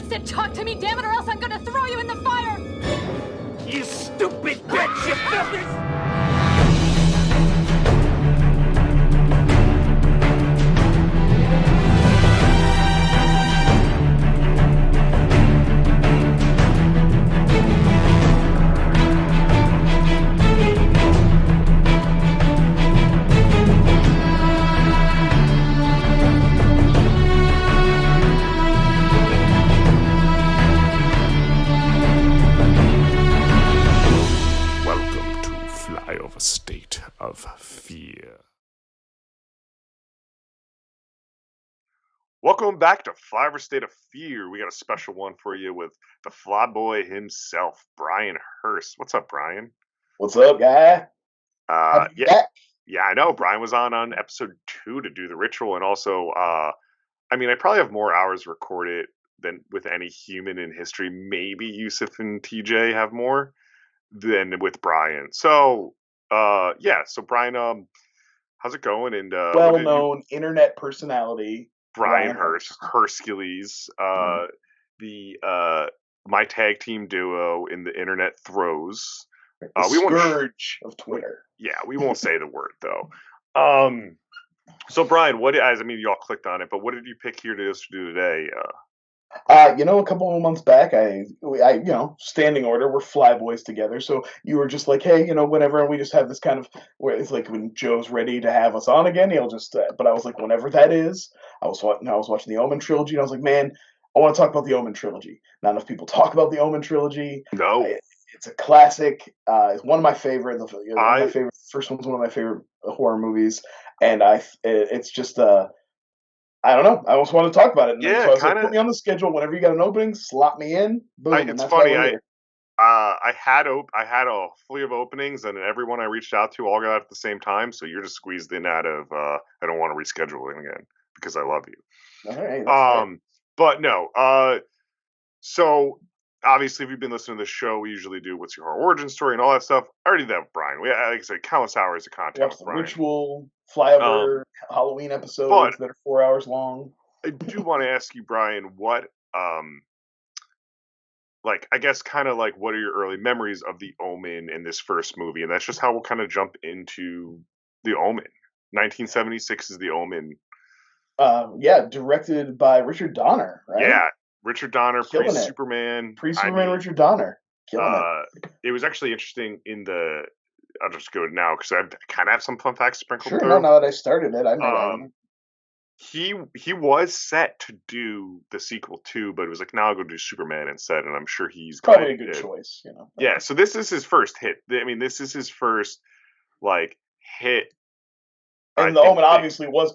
said talk to me, damn it, or else I'm gonna throw you in the fire! You stupid bitch, you filthy... Flyover State of Fear. Welcome back to Flyover State of Fear. We got a special one for you with the Flyboy himself, Brian Hurst. What's up, Brian? What's up, guy? Yeah, I know. Brian was on episode 2 to do the ritual, and also, I probably have more hours recorded than with any human in history. Maybe Yusuf and TJ have more than with Brian. So Brian, how's it going? And well-known internet personality Brian Hercules, my tag team duo in the internet throws. Scourge of Twitter. Yeah, we won't say the word though. So Brian, you all clicked on it, but what did you pick here to do today? A couple of months back, I standing order, we're Flyboys together. So you were just like, hey, whenever, and we just have this kind of where it's like when Joe's ready to have us on again, he'll just. But I was like, whenever that is, I was watching the Omen Trilogy, and I was like, man, I want to talk about the Omen Trilogy. Not enough people talk about the Omen Trilogy. No, it's a classic. It's one of my favorite. First one's one of my favorite horror movies, and it's just I don't know. I almost want to talk about it. Yeah, so I was like, put me on the schedule. Whenever you got an opening, slot me in. Boom. It's funny. I had a fleet of openings, and everyone I reached out to all got out at the same time. So you're just squeezed in out of. I don't want to reschedule it again because I love you. All right. Right. But no. So obviously, if you've been listening to the show, we usually do what's your horror origin story and all that stuff. I already did that with Brian. We, like I said, countless hours of content with Brian. Ritual, Flyover, Halloween episodes that are 4 hours long. I do want to ask you, Brian, what, what are your early memories of the Omen in this first movie? And that's just how we'll kind of jump into the Omen. 1976 is the Omen. Directed by Richard Donner, right? Yeah. Richard Donner, pre-Superman. Pre-Superman Richard Donner. Killing it. It was actually interesting I'll just go now because I kind of have some fun facts sprinkled through. Sure, now that I started it, he was set to do the sequel too, but it was like, now I'll go do Superman instead, and I'm sure he's probably a good choice, Yeah, so this is his first hit. This is his first, hit. And the Omen obviously was,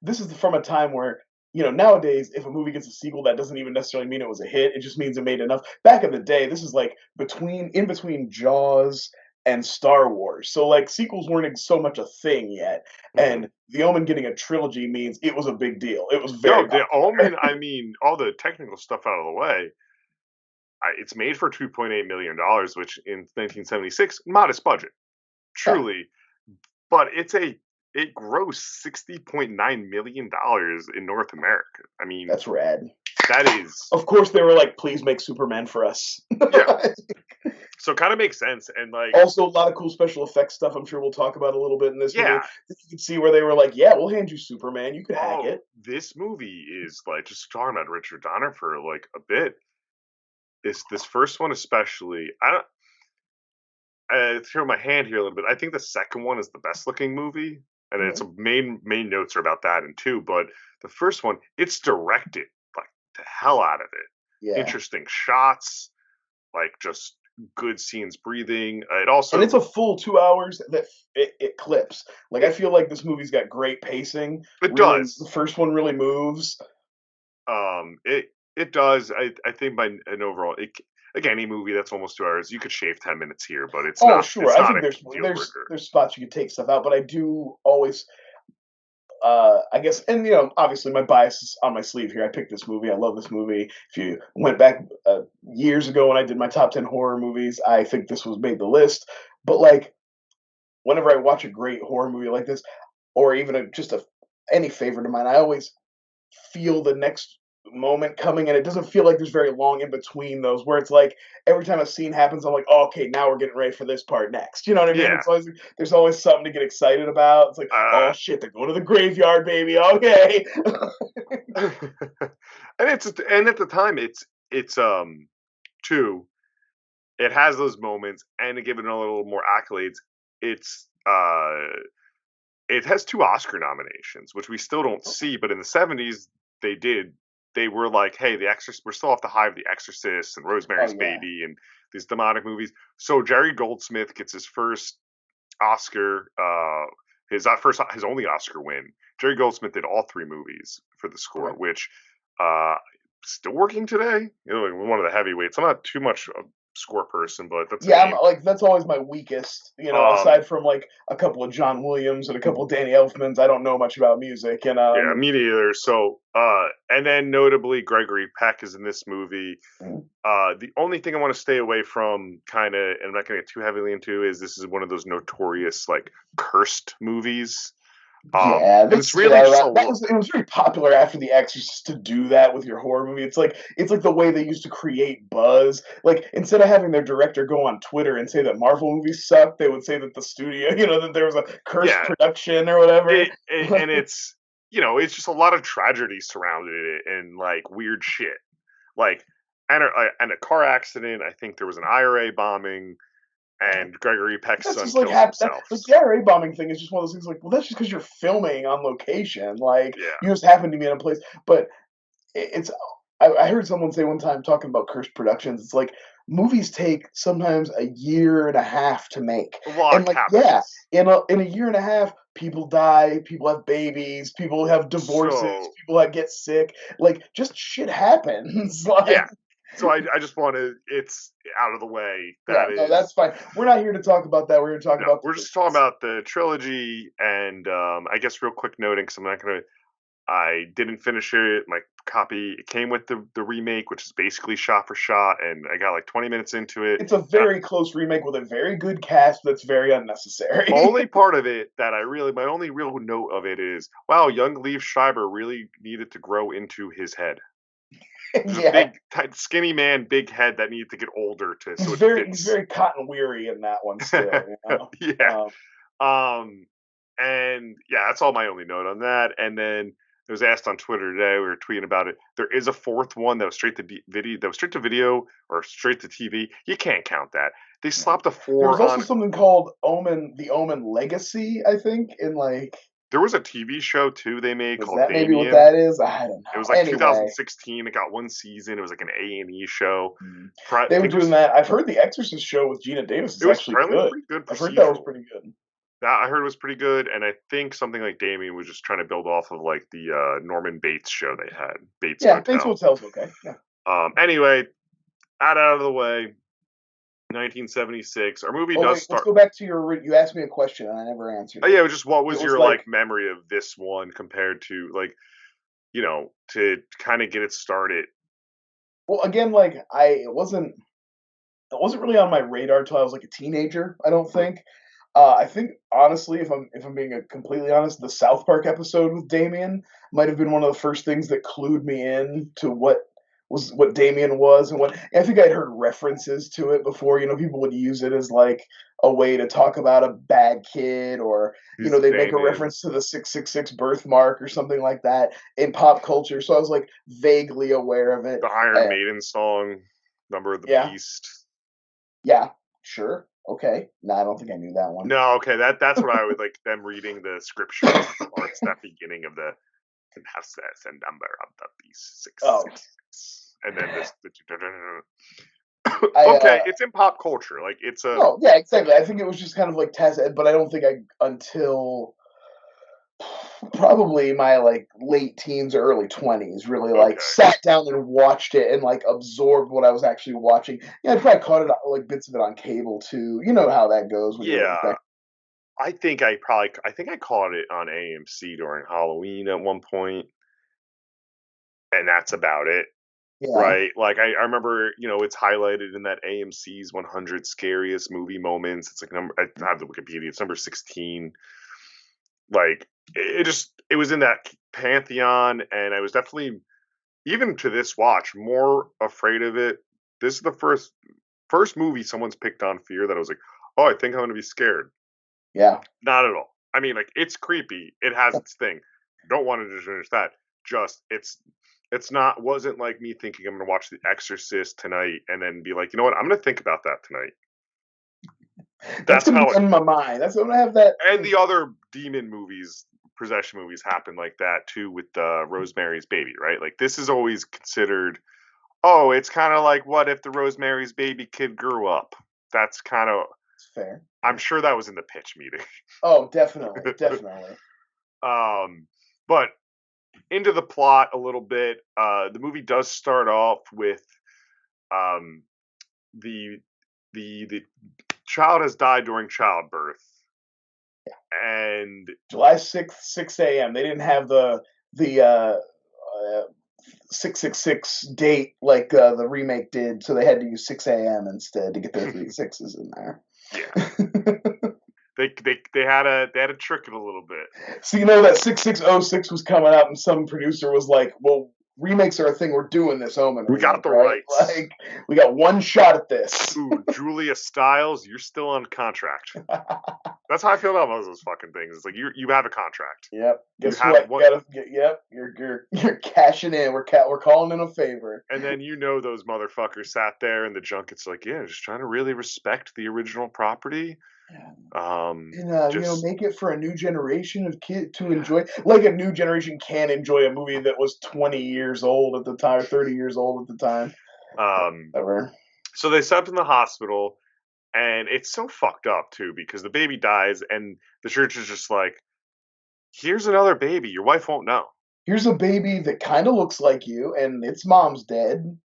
this is from a time where, nowadays, if a movie gets a sequel, that doesn't even necessarily mean it was a hit. It just means it made enough. Back in the day, this is in between Jaws and Star Wars. So sequels weren't so much a thing yet. Mm-hmm. And the Omen getting a trilogy means it was a big deal. It was very the Omen, all the technical stuff out of the way, it's made for $2.8 million, which in 1976, modest budget. Truly. Yeah. But it grossed $60.9 million in North America. That's rad. That is. Of course, they were like, please make Superman for us. Yeah. So it kind of makes sense. And also a lot of cool special effects stuff I'm sure we'll talk about a little bit in this movie. You can see where they were like, yeah, we'll hand you Superman. You could hack it. This movie is just talking about Richard Donner for a bit. This first one especially, I throw my hand here a little bit. I think the second one is the best looking movie. And it's main notes are about that and two, but the first one, it's directed the hell out of it. Yeah. Interesting shots, just good scenes breathing. And it's a full 2 hours that it clips. I feel like this movie's got great pacing. It does. The first one really moves. It does. I think by an overall, any movie that's almost 2 hours, you could shave 10 minutes here, but it's not. Sure. I think there's spots you could take stuff out, but I do always, I guess, and obviously my bias is on my sleeve here. I picked this movie. I love this movie. If you went back years ago when I did my top 10 horror movies, I think this made the list. But whenever I watch a great horror movie like this, or even any favorite of mine, I always feel the next moment coming, and it doesn't feel like there's very long in between those, where it's like every time a scene happens, I'm like, oh, okay, now we're getting ready for this part next. You know what I mean? Yeah. It's always there's always something to get excited about. It's like, oh shit, they're going to the graveyard, baby. Okay. and at the time it's too, it has those moments, and to give it a little more accolades, it's it has 2 Oscar nominations, which we still don't see, but in the 70s they did. They were like, hey, The Exorcist, we're still off the high of The Exorcist and Rosemary's Baby and these demonic movies. So Jerry Goldsmith gets his first Oscar, his only Oscar win. Jerry Goldsmith did all 3 movies for the score, which still working today. You know, like one of the heavyweights. I'm not too much a score person, but that's I'm like, that's always my weakest. You know, aside from like a couple of John Williams and a couple of Danny Elfmans, I don't know much about music. And yeah, me neither. So, and then notably, Gregory Peck is in this movie. The only thing I want to stay away from, kind of, and I'm not going to get too heavily into, is this is one of those notorious like cursed movies. It's really it was very popular after The Exorcist to do that with your horror movie. It's like the way they used to create buzz. Like, instead of having their director go on Twitter and say that Marvel movies suck, they would say that the studio, you know, that there was a cursed production or whatever. And it's, you know, it's just a lot of tragedy surrounded it and like weird shit, like and a car accident. I think there was an IRA bombing. And Gregory Peck's son kills himself. The IRA bombing thing is just one of those things like, well, that's just because you're filming on location. Like, you just happen to be in a place. But I heard someone say one time, talking about cursed productions, it's like, movies take sometimes a year and a half to make. A lot and like, happens. In a year and a half, people die, people have babies, people have divorces, people get sick. Like, just shit happens. Like, So I just want to, it's out of the way. That's fine. We're not here to talk about that. We're here to talk about. We're just talking about the trilogy, and I guess real quick noting, because I didn't finish it. My copy, it came with the remake, which is basically shot for shot, and I got like 20 minutes into it. It's a very close remake with a very good cast that's very unnecessary. Only part of it that my only real note of it is, wow, young Liev Schreiber really needed to grow into his head. There's a big, tight, skinny man, big head that needed to get older to. He's very cotton weary in that one still. You know? And that's all my only note on that. And then it was asked on Twitter today. We were tweeting about it. There is a 4th one that was straight to video. That was straight to video or straight to TV. You can't count that. They slapped a 4. There was also something called The Omen Legacy, I think, in like. There was a TV show too they made called that Damien. Maybe what that is? I don't know. It was like 2016. It got 1 season. It was like an A&E show. They were doing that. I've heard the Exorcist show with Gina Davis is actually good. Pretty good. I've heard that was pretty good. That I heard was pretty good, and I think something like Damien was just trying to build off of like the Norman Bates show they had. Bates Motel. Bates Motel's okay. Yeah. Anyway, out of the way. 1976. Our movie does start. Let's go back to you asked me a question and I never answered. Oh yeah, just what was your like memory of this one compared to like, you know, to kind of get it started? Well, again, like it wasn't really on my radar till I was like a teenager, I don't think. I think honestly, if I'm being completely honest, the South Park episode with Damien might have been one of the first things that clued me in to what Damien was, and I think I'd heard references to it before. You know, people would use it as like a way to talk about a bad kid, or you know, they'd make a reference to the 666 birthmark or something like that in pop culture. So I was like vaguely aware of it. The Iron Maiden song, Number of the Beast. Yeah, sure. Okay. No, I don't think I knew that one. No, okay. That's what I would like them reading the scripture parts, that beginning of the number of the beast 666. And then this. Okay, it's in pop culture. Like it's a. Oh yeah, exactly. I think it was just kind of like tacit, but I don't think until probably my like late teens or early 20s really like sat down and watched it and like absorbed what I was actually watching. Yeah, I probably caught it like bits of it on cable too. You know how that goes. I think I caught it on AMC during Halloween at one point, and that's about it. Yeah. Right? Like I remember, you know, it's highlighted in that AMC's 100 scariest movie moments. It's like I have the Wikipedia. It's number 16. Like it was in that pantheon, and I was definitely even to this watch, more afraid of it. This is the first movie someone's picked on fear that I was like, oh, I think I'm gonna be scared. Yeah. Not at all. I mean, like, it's creepy. It has its thing. Don't want to diminish that. Just wasn't like me thinking I'm gonna watch The Exorcist tonight and then be like, you know what, I'm gonna think about that tonight. That's gonna be in my mind. That's gonna have that. And the other demon movies, possession movies, happen like that too with Rosemary's Baby, right? Like, this is always considered. Oh, it's kind of like, what if the Rosemary's Baby kid grew up? That's kind of fair. I'm sure that was in the pitch meeting. Oh, definitely, definitely. But into the plot a little bit. The movie does start off with the child has died during childbirth. And July 6th, 6 a.m. They didn't have the 666 date like the remake did, so they had to use 6 a.m. instead to get their 3 6s in there. Yeah. They had to trick it a little bit. So you know that 6606 was coming out, and some producer was like, "Well, remakes are a thing. We're doing this Omen. We got the rights. Like, we got one shot at this." Ooh, Julia Stiles, you're still on contract. That's how I feel about most of those fucking things. It's like you have a contract. Yep. Guess what? You're cashing in. We're calling in a favor. And then those motherfuckers sat there in the junkets like, yeah, just trying to really respect the original property. Make it for a new generation of kids to enjoy. Like a new generation can enjoy a movie that was 20 years old at the time, or 30 years old at the time. Whatever. So they set up in the hospital, and it's so fucked up too because the baby dies, and the church is just like, "Here's another baby. Your wife won't know. Here's a baby that kind of looks like you, and its mom's dead."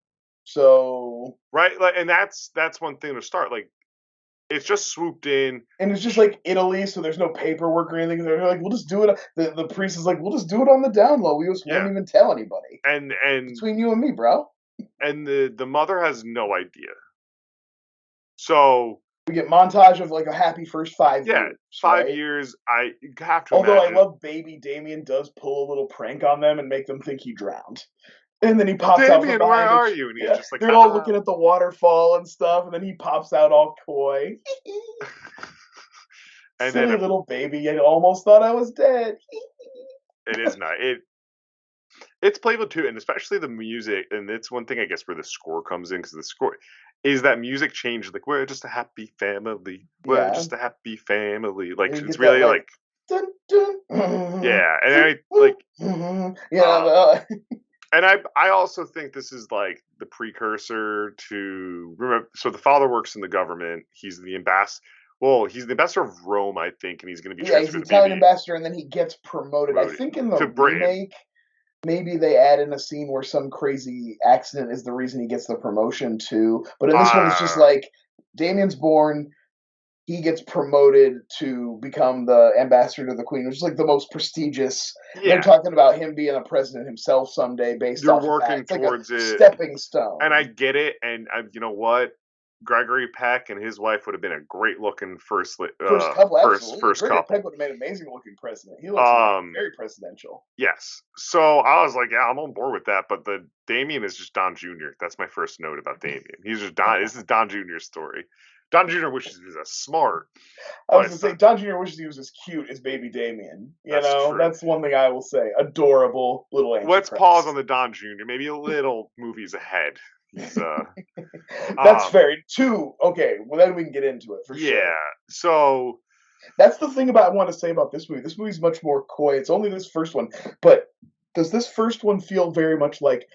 So right, like, and that's one thing to start. Like, it's just swooped in, and it's just like Italy, so there's no paperwork or anything. They're like, "We'll just do it." The priest is like, "We'll just do it on the down low. We just won't even tell anybody." And between you and me, bro. And the mother has no idea. So we get montage of like a happy first 5 years. Yeah, 5 years. I have to. Although imagine. I love baby Damien does pull a little prank on them and make them think he drowned. And then he pops out from behind. Damien, where are you? And he's just like, they're all looking at the waterfall and stuff, and then he pops out all coy. And silly then little baby, I almost thought I was dead. It is not. It's playful too, and especially the music. And it's one thing, I guess, where the score comes in, because the score is that music change. Like, we're just a happy family. We're just a happy family. Like, it's really that, like dun, dun, yeah, and I like and I also think this is like the precursor to remember. So the father works in the government. He's the ambassador. Well, he's the ambassador of Rome, I think, and he's going to be transferred. He's the Italian ambassador, and then he gets promoted. I think in the remake, maybe they add in a scene where some crazy accident is the reason he gets the promotion too. But in this one, it's just like Damien's born. He gets promoted to become the ambassador to the Queen, which is like the most prestigious. Yeah. They're talking about him being a president himself someday, based off of that. It's towards like a stepping stone. And I get it. And you know what? Gregory Peck and his wife would have been a great looking first couple. Gregory Peck would have made an amazing looking president. He looks very presidential. Yes. So I was like, yeah, I'm on board with that. But the Damien is just Don Jr. That's my first note about Damien. He's just Don. This is Don Jr.'s story. Don Jr. wishes he was as smart. I was going to say, Don Jr. wishes he was as cute as baby Damien. That's one thing I will say. Adorable little Antichrist. Let's pause on the Don Jr. Maybe a little movies ahead. He's, that's fair. Okay, well, then we can get into it for sure. Yeah, so that's the thing I want to say about this movie. This movie's much more coy. It's only this first one, but does this first one feel very much like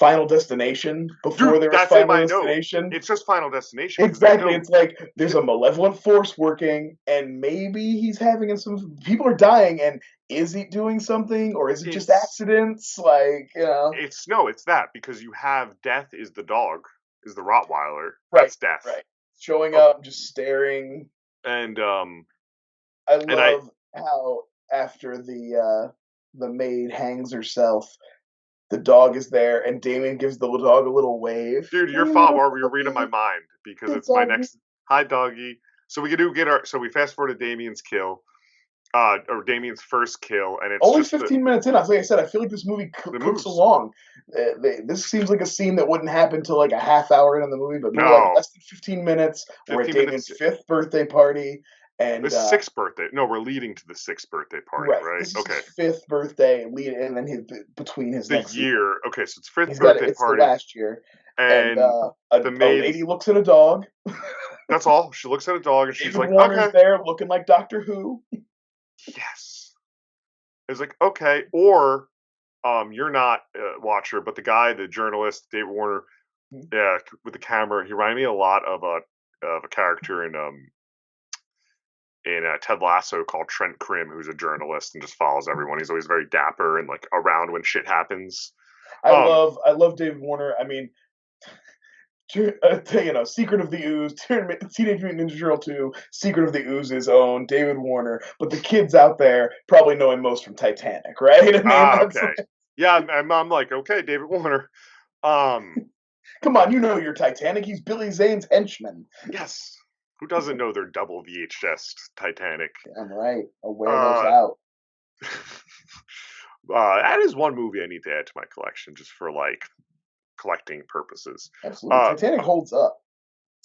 Final Destination before there was Final Destination? It's just Final Destination. Exactly. It's like there's a malevolent force working, and maybe he's having some people are dying, and is he doing something, or is it just accidents? Like, it's that, because you have death is the dog, is the Rottweiler. Right, that's death. Right. Showing up, just staring. And I love how after the maid hangs herself, the dog is there, and Damien gives the dog a little wave. Dude, you're reading my mind, because it's my next. Hi, doggy. So we fast forward to Damien's kill. or Damien's first kill, and it's only just 15 minutes in. Like I said, I feel like this movie cooks along. This seems like a scene that wouldn't happen till like a half hour into the movie, but we're like less than 15 minutes. We're at Damien's 5th birthday party. And the 6th birthday. No, we're leading to the 6th birthday party, right? This is his 5th birthday, and then between his next year. Okay, so it's 5th birthday it's party. The last year, and a lady looks at a dog. That's all. She looks at a dog, and she's David like, Warner's "Okay." there, looking like Doctor Who. Yes. It's like, okay, or you're not a watcher, but the guy, the journalist, David Warner, with the camera, he reminded me a lot of a character in Ted Lasso called Trent Krim, who's a journalist and just follows everyone. He's always very dapper and like around when shit happens. I love David Warner. I mean, Secret of the Ooze, Teenage Mutant Ninja Turtle 2, Secret of the Ooze's own David Warner. But the kids out there probably know him most from Titanic, right? I mean, okay. Yeah, I'm like, okay, David Warner. Come on, you know your Titanic. He's Billy Zane's henchman. Yes. Who doesn't know their double VHS Titanic? I'm right. I'll wear those out. That is one movie I need to add to my collection just for like collecting purposes. Absolutely. Titanic holds up.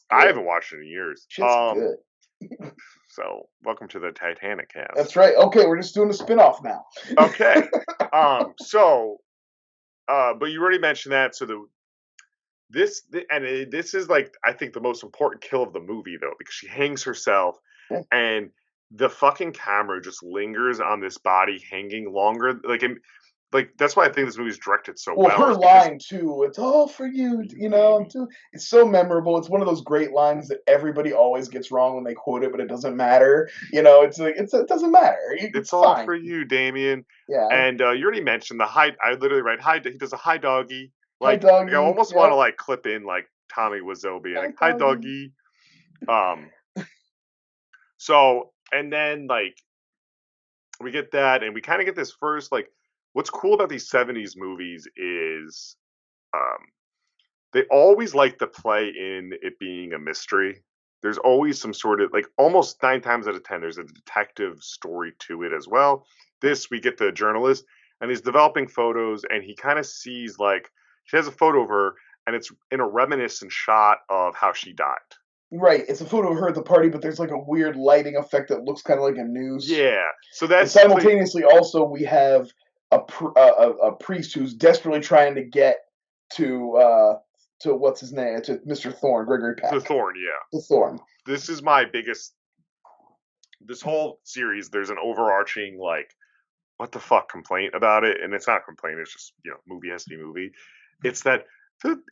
Good. I haven't watched it in years. Shit's good. So, welcome to the Titanic cast. That's right. Okay, we're just doing a spin-off now. Okay. But you already mentioned that. So this is like, I think, the most important kill of the movie, though, because she hangs herself, and the fucking camera just lingers on this body hanging longer. Like that's why I think this movie's directed so well. Her line too, "It's all for you," you know. It's so memorable. It's one of those great lines that everybody always gets wrong when they quote it, but it doesn't matter. You know, it doesn't matter. It's all fine for you, Damien. Yeah. And you already mentioned the hi. I literally write hi. He does a hi doggy. Like, hi doggy. I almost want to like clip in like Tommy Wiseau being like hi doggy. So and then like we get that, and we kind of get this first like. What's cool about these 70s movies is they always like to play in it being a mystery. There's always some sort of, like, almost 9 times out of 10, there's a detective story to it as well. This, we get the journalist, and he's developing photos, and he kind of sees, like, she has a photo of her, and it's in a reminiscent shot of how she died. Right, it's a photo of her at the party, but there's like a weird lighting effect that looks kind of like a noose. Yeah, so that's... And simultaneously, also, we have a priest who's desperately trying to get to what's his name, to Mr. Thorne, Gregory Peck. The Thorne, yeah. The Thorne. This is my biggest. This whole series, there's an overarching like, what the fuck complaint about it, and it's not a complaint. It's just, you know, movie has to be movie. It's that the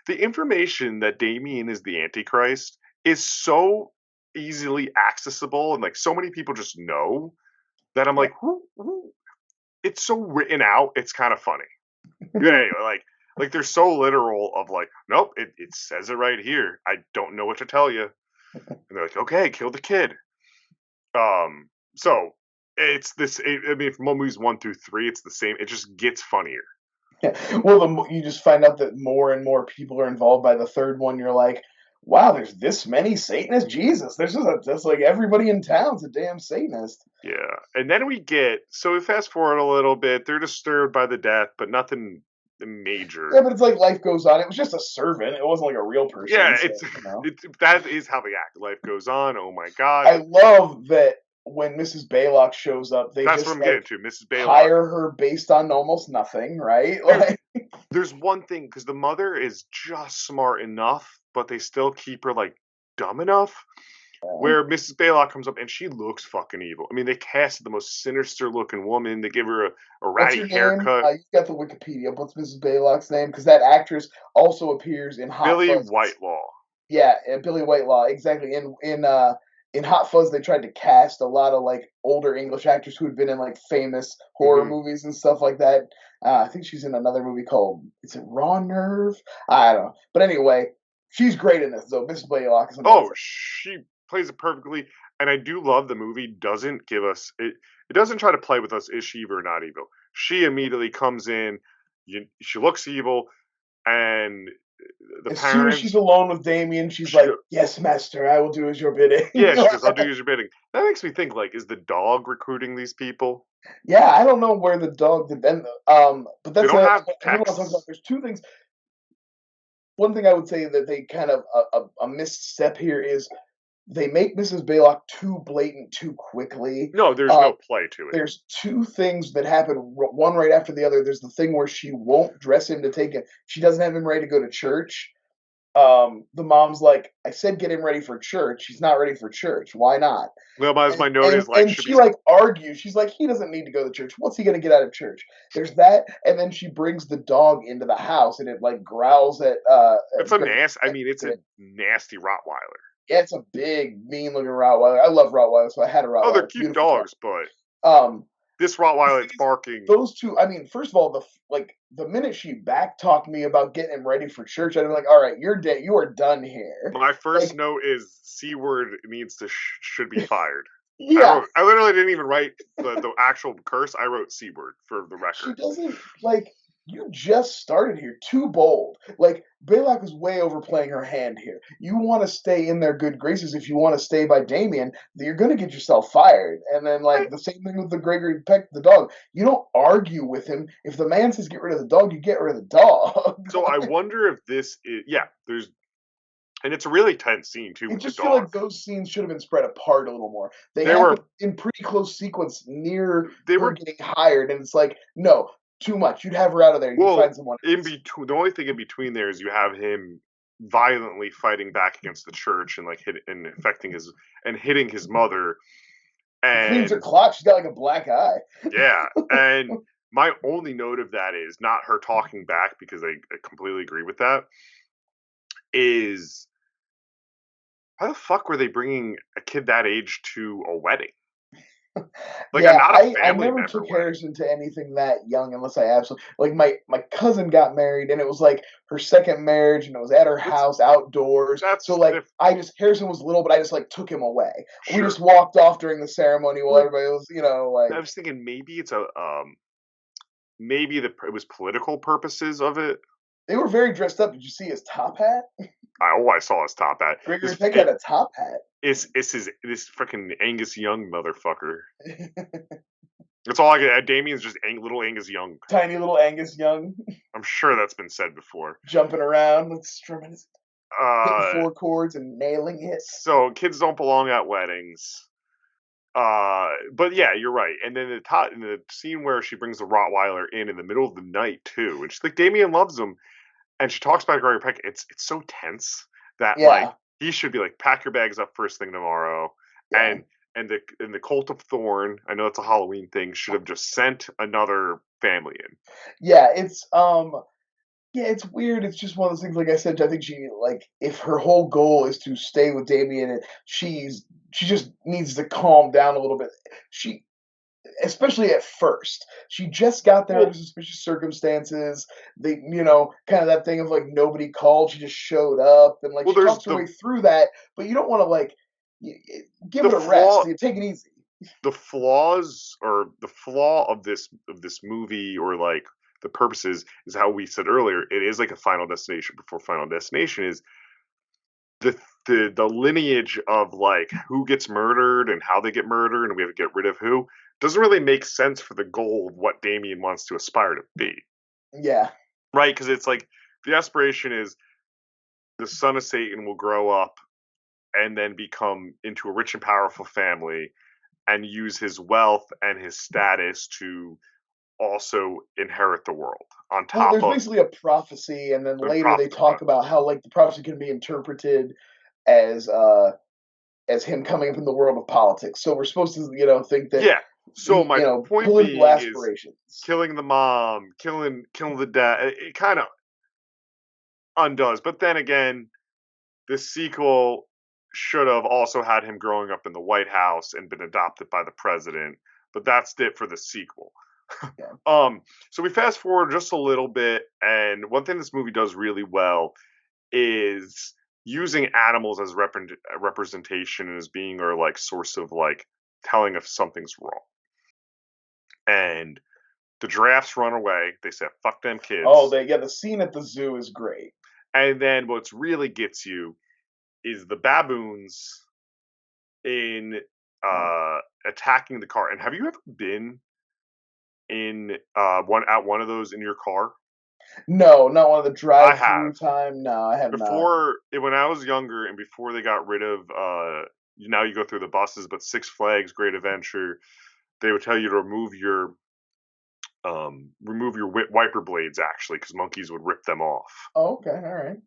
information that Damien is the Antichrist is so easily accessible, and like so many people just know that I'm like, who? It's so written out, it's kind of funny. Anyway, like they're so literal of like, nope, it says it right here. I don't know what to tell you. And they're like, okay, kill the kid. So it's this. I mean, from movies 1 through 3, it's the same. It just gets funnier. Yeah. Well, you just find out that more and more people are involved by the third one. You're like, wow, there's this many Satanists? Jesus, there's just like everybody in town's a damn Satanist. Yeah, and then we fast forward a little bit. They're disturbed by the death, but nothing major. Yeah, but it's like life goes on. It was just a servant. It wasn't like a real person. Yeah, that is how they act. Life goes on. Oh my god! I love that when Mrs. Baylock shows up, that's what I'm getting to. Mrs. Baylock, hire her based on almost nothing, right? Like, there's one thing, because the mother is just smart enough, but they still keep her like dumb enough. Where Mrs. Baylock comes up and she looks fucking evil. I mean, they casted the most sinister looking woman. They give her a ratty haircut. You got the Wikipedia. What's Mrs. Baylock's name? Because that actress also appears in Hot Fuzz. Billy Whitelaw. Yeah, Billy Whitelaw, exactly. In Hot Fuzz, they tried to cast a lot of like older English actors who had been in like famous horror movies and stuff like that. I think she's in another movie called, is it Raw Nerve? I don't know. But anyway, she's great in this though. Mrs. Baylock is amazing. Oh, she plays it perfectly, and I do love the movie doesn't give us it doesn't try to play with us, is she evil or not evil. She immediately comes in, she looks evil, and as parents. Soon as she's alone with Damien, she's like, "Yes, master, I will do as you're bidding." Yeah, she goes, "I'll do as you're bidding." That makes me think, like, is the dog recruiting these people? Yeah, I don't know where the dog did then. But that's they don't have I do want to talk about. texts. There's two things. One thing I would say that they kind of a misstep here is they make Mrs. Baylock too blatant too quickly. No, there's no play to it. There's two things that happen, one right after the other. There's the thing where she won't dress him to take him. She doesn't have him ready to go to church. The mom's like, I said get him ready for church. He's not ready for church. Why not? Well, as my note is, like, and she like argues. She's like, he doesn't need to go to church. What's he gonna get out of church? There's that, and then she brings the dog into the house, and it like growls at. It's a nasty. I mean, it's a nasty Rottweiler. Yeah, it's a big, mean-looking Rottweiler. I love Rottweilers, so I had a Rottweiler. Oh, they're cute dogs, but this Rottweiler, it's barking. Those two. I mean, first of all, the minute she back-talked me about getting him ready for church, I'd be like, all right, you're dead. You are done here. My first note is C word needs to should be fired. Yeah, I literally didn't even write the actual curse. I wrote C word for the record. She doesn't You just started here too bold. Like Baylock is way overplaying her hand here. You want to stay in their good graces. If you want to stay by Damien, you're going to get yourself fired. And then the same thing with the Gregory Peck, the dog. You don't argue with him. If the man says get rid of the dog, you get rid of the dog. So I wonder if this is and it's a really tense scene too. I just feel like those scenes should have been spread apart a little more. They were in pretty close sequence near her getting hired, and it's like, no, too much. You'd have her out of there. You'd find someone else. In between, the only thing in between there is you have him violently fighting back against the church and hitting his mother. And cleans her clock. She's got like a black eye. Yeah, and my only note of that is not her talking back, because I completely agree with that. Is why the fuck were they bringing a kid that age to a wedding? Like, yeah, not a family I never member took wedding. Harrison to anything that young unless I absolutely like my cousin got married, and it was like her second marriage, and it was at her house outdoors. So like Harrison was little, but I just like took him away. Sure. We just walked off during the ceremony while everybody was like. I was thinking maybe it's it was political purposes of it. They were very dressed up. Did you see his top hat? I saw his top hat. Gregory Peck had a top hat. It's this freaking Angus Young motherfucker. That's all I get. Damien's just little Angus Young. Tiny little Angus Young. I'm sure that's been said before. Jumping around with strumming his hitting 4 chords and nailing it. So kids don't belong at weddings. But yeah, you're right. And then in the scene where she brings the Rottweiler in the middle of the night too, and she's like, Damien loves him, and she talks about Gregory Peck. It's so tense that like he should be like, pack your bags up first thing tomorrow. Yeah. And the Cult of Thorn, I know it's a Halloween thing, should have just sent another family in. Yeah, it's it's weird. It's just one of those things. Like I said, I think she if her whole goal is to stay with Damien, she just needs to calm down a little bit. Especially at first, she just got there under suspicious circumstances. They, kind of that thing of like nobody called. She just showed up, and she talks her way through that. But you don't want to give it a rest. You take it easy. The flaws, or the flaw of this movie, or like the purposes, is how we said earlier. It is like a Final Destination before Final Destination is the lineage of like who gets murdered and how they get murdered, and we have to get rid of who. Doesn't really make sense for the goal of what Damien wants to aspire to be. Yeah. Right? Because it's like the aspiration is the son of Satan will grow up and then become into a rich and powerful family and use his wealth and his status to also inherit the world on top there's basically a prophecy, and then later they talk about how the prophecy can be interpreted as him coming up in the world of politics. So we're supposed to think that So my point political aspirations, killing the mom, killing the dad, it kind of undoes. But then again, the sequel should have also had him growing up in the White House and been adopted by the president. But that's it for the sequel. Yeah. So we fast forward just a little bit, and one thing this movie does really well is using animals as representation, as being or source of telling if something's wrong. And the giraffes run away. They say, "Fuck them kids." Oh, the scene at the zoo is great. And then what's really gets you is the baboons in attacking the car. And have you ever been in one of those in your car? No, not one of the I drive-through have. time. No, I have not. When I was younger and before they got rid of now you go through the buses, but Six Flags Great Adventure, they would tell you to remove your wiper blades actually, because monkeys would rip them off. Oh, okay, all right.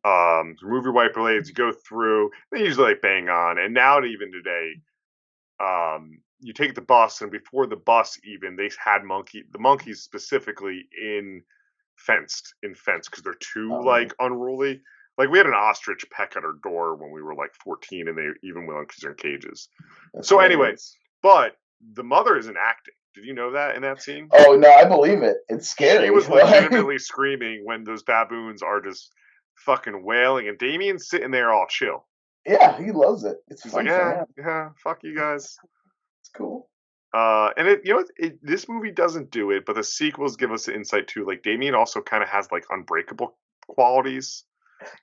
Remove your wiper blades, you go through, they usually like bang on. And now to even today, you take the bus, and before the bus even, they had the monkeys specifically fenced because they're too like unruly. Like we had an ostrich peck at our door when we were like 14, and they even monkeys are in cages. That's So hilarious. anyway, but the mother isn't acting. Did you know that in that scene? Oh no, I believe it. It's scary. She was legitimately screaming when those baboons are just fucking wailing, and Damien's sitting there all chill. Yeah, he loves it. He's like, yeah, fuck you guys. It's cool. And this movie doesn't do it, but the sequels give us insight too. Like Damien also kind of has like unbreakable qualities.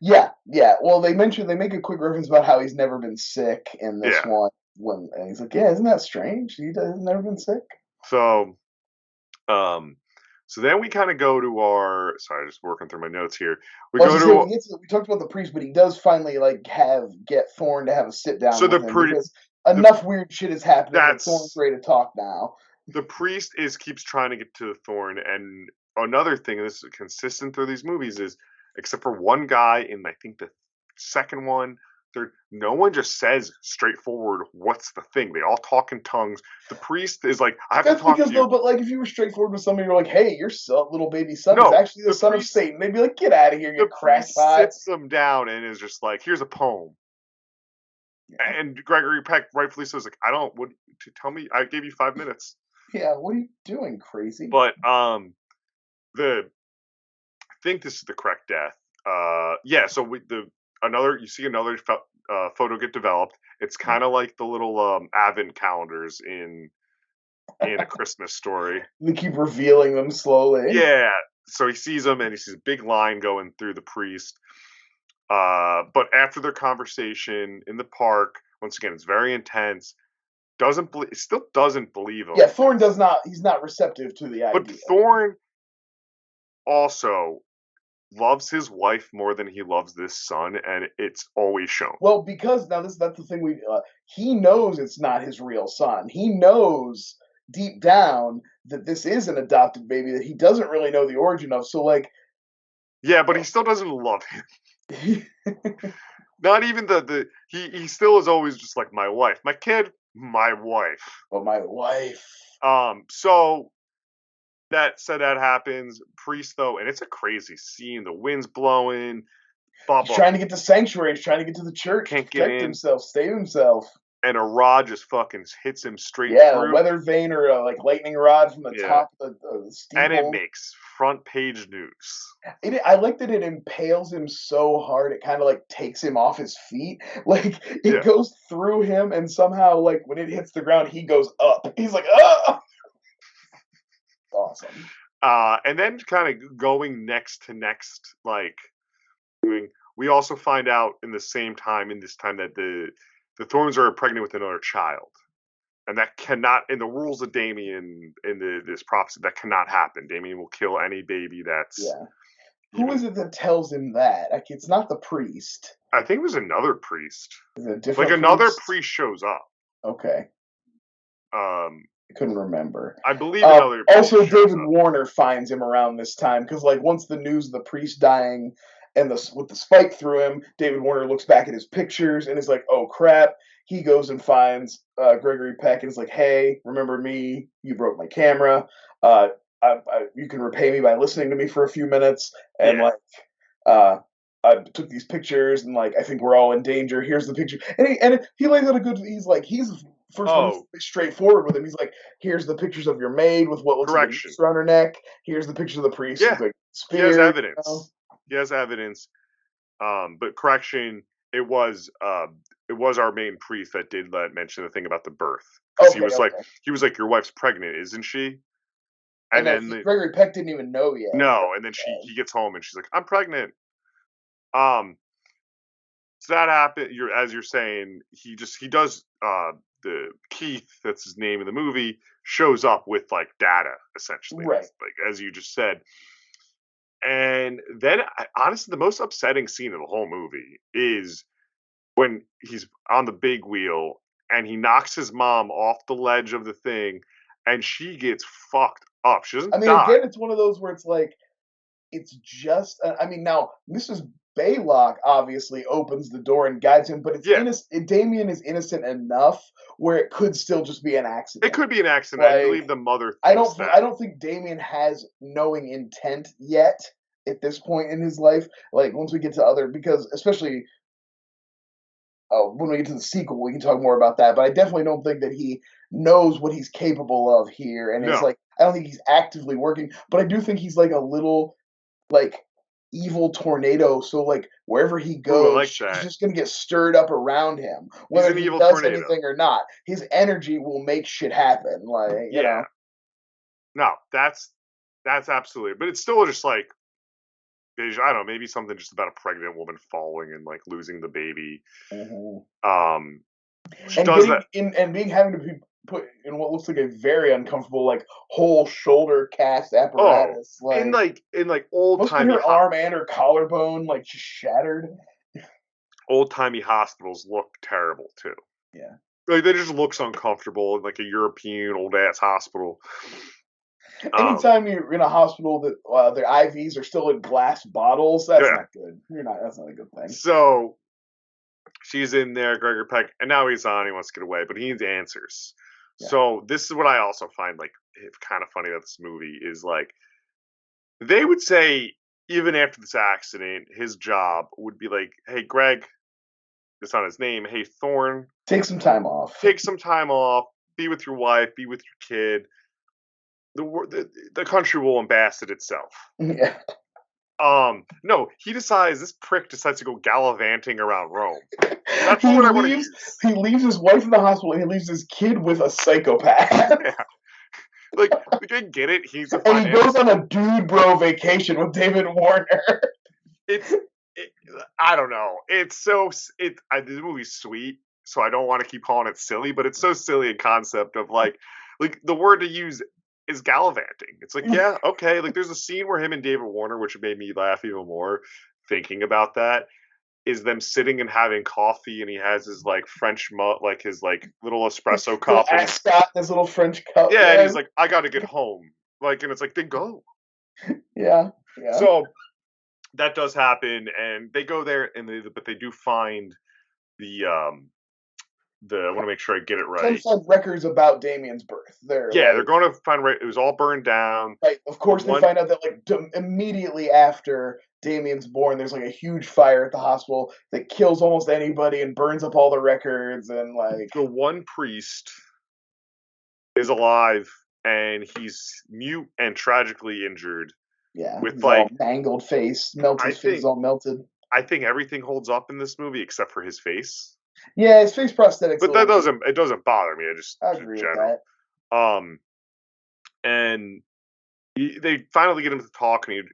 Yeah. Well, they make a quick reference about how he's never been sick in this one. And he's like, yeah, isn't that strange? He's never been sick. So then we kind of go to our. Sorry, just working through my notes here. We talked about the priest, but he does finally like get Thorne to have a sit down with him because enough weird shit is happening that Thorne's ready to talk now. The priest keeps trying to get to Thorne, and another thing, and this is consistent through these movies, is except for one guy in I think the second one, no one just says straightforward what's the thing. They all talk in tongues. The priest is like, I have to talk to you. But like if you were straightforward with somebody, you're like, hey, your little baby son is actually the son of Satan. They'd be like, get out of here, you crackpot. Sits them down and is just like, here's a poem. Yeah. And Gregory Peck rightfully says, like, tell me, I gave you 5 minutes. Yeah, what are you doing, crazy? But I think this is the correct death. So you see another photo get developed. It's kind of like the little advent calendars in A Christmas Story. They keep revealing them slowly. Yeah. So he sees them, and he sees a big line going through the priest. But after their conversation in the park, once again, it's very intense. Still doesn't believe him. Yeah, Thorne does not. He's not receptive to the idea. But Thorne also loves his wife more than he loves this son, and it's always shown. Well, because now that's the thing. He knows it's not his real son. He knows deep down that this is an adopted baby that he doesn't really know the origin of. So, like, yeah, but he still doesn't love him. Not even he still is always just like my wife, my kid, my wife. Oh, my wife. So that happens. Priest though, and it's a crazy scene. The wind's blowing. He's trying to get to sanctuary. He's trying to get to the church. Can't protect himself. Save himself. And a rod just fucking hits him straight through. Yeah, a weather vane or a lightning rod from the top of the steeple. And it makes front page news. I like that it impales him so hard it kind of like takes him off his feet. Like it goes through him, and somehow like when it hits the ground, he goes up. He's like, oh! Awesome. And then kind of going next to next, like we also find out in this time that the Thorns are pregnant with another child, and that cannot, in the rules of Damien in this prophecy, that cannot happen. Damien will kill any baby that's. Yeah. Who is it that tells him that? Like, it's not the priest. I think it was another priest. Is it a different another priest shows up. Okay. I couldn't remember. I believe another priest also, David Warner finds him around this time because, like, once the news of the priest dying and with the spike through him, David Warner looks back at his pictures and is like, "Oh crap!" He goes and finds Gregory Peck and is like, "Hey, remember me? You broke my camera. You can repay me by listening to me for a few minutes." And I took these pictures, and like I think we're all in danger. Here's the picture, and he lays out a good. He's first one straightforward with him. He's like, "Here's the pictures of your maid with what looks like a noose around her neck. Here's the picture of the priest with the spear." He has evidence. He has evidence. But correction, it was our main priest that did mention the thing about the birth. Because he was like, your wife's pregnant, isn't she? And then Gregory Peck didn't even know yet. No, and then he gets home and she's like, I'm pregnant. So that happened. As you're saying, he does the Keith, that's his name in the movie, shows up with like data essentially, Right. like as you just said. And then, honestly, the most upsetting scene of the whole movie is when he's on the big wheel and he knocks his mom off the ledge of the thing, and she gets fucked up. She doesn't die. Again, it's one of those where it's like, it's just. Now Mrs. Baylock obviously opens the door and guides him, but Damien is innocent enough where it could still just be an accident. It could be an accident. I believe the mother thinks that. I don't think Damien has knowing intent yet at this point in his life. Like, once we get to because especially when we get to the sequel, we can talk more about that. But I definitely don't think that he knows what he's capable of here, and it's like, I don't think he's actively working, but I do think he's like a little like evil tornado. So like wherever he goes, he's just gonna get stirred up around him, whether he does anything or not. His energy will make shit happen. Like, you know. No, that's absolutely. But it's still just like, I don't know, maybe something just about a pregnant woman falling and like losing the baby. Mm-hmm. She does that, and being having to be put in what looks like a very uncomfortable like whole shoulder cast apparatus. In old timey, her arm and her collarbone like just shattered. Old timey hospitals look terrible too. Yeah, like they just looks uncomfortable in like a European old ass hospital. Anytime you're in a hospital that their IVs are still in glass bottles, that's not good. That's not a good thing. So she's in there, Gregory Peck, and now he's on. He wants to get away, but he needs answers. Yeah. So this is what I also find like kind of funny about this movie is like they would say even after this accident, his job would be like, "Hey, Greg, it's not his name. Hey, Thorne, take some time off. Take some time off. Be with your wife. Be with your kid. The country will embassy itself." Yeah. No, this prick decides to go gallivanting around Rome. That's what I want to use. He leaves his wife in the hospital and he leaves his kid with a psychopath. Yeah. Like, I get it. He's a and he goes on a dude bro vacation with David Warner. I don't know. This movie's sweet, so I don't want to keep calling it silly, but it's so silly in concept of like the word to use is gallivanting. It's like, yeah, okay. Like there's a scene where him and David Warner, which made me laugh even more thinking about that, is them sitting and having coffee, and he has his like French like his like little espresso cup. This little French cup. Yeah, and he's like, I got to get home. Like, and it's like, then go. Yeah. So that does happen, and they go there, but they do find I want to make sure I get it right. Some records about Damien's birth. They're going to find it was all burned down. Right. Of course, they find out that like immediately after Damien's born, there's like a huge fire at the hospital that kills almost anybody and burns up all the records, and like the one priest is alive and he's mute and tragically injured. Yeah, with like all mangled face, his face is all melted. I think everything holds up in this movie except for his face. Yeah, his face prosthetics. But it doesn't bother me. I agree with that. And they finally get him to talk, and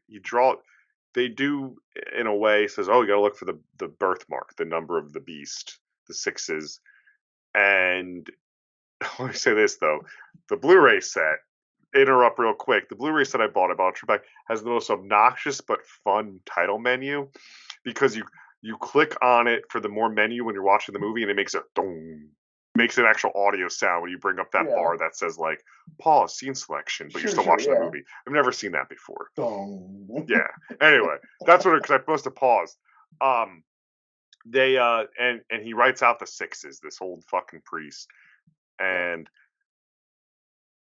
they do in a way says, "Oh, you got to look for the birthmark, the number of the beast, the 6s." And let me say this though, the Blu-ray set. Interrupt real quick. The Blu-ray set I bought Trebek has the most obnoxious but fun title menu because you click on it for the more menu when you're watching the movie, and it makes a dong. Makes an actual audio sound when you bring up that bar that says like pause scene selection, but you're still watching the movie. I've never seen that before. Yeah. Anyway, that's what because I must have paused. They and he writes out the 6s, this old fucking priest, and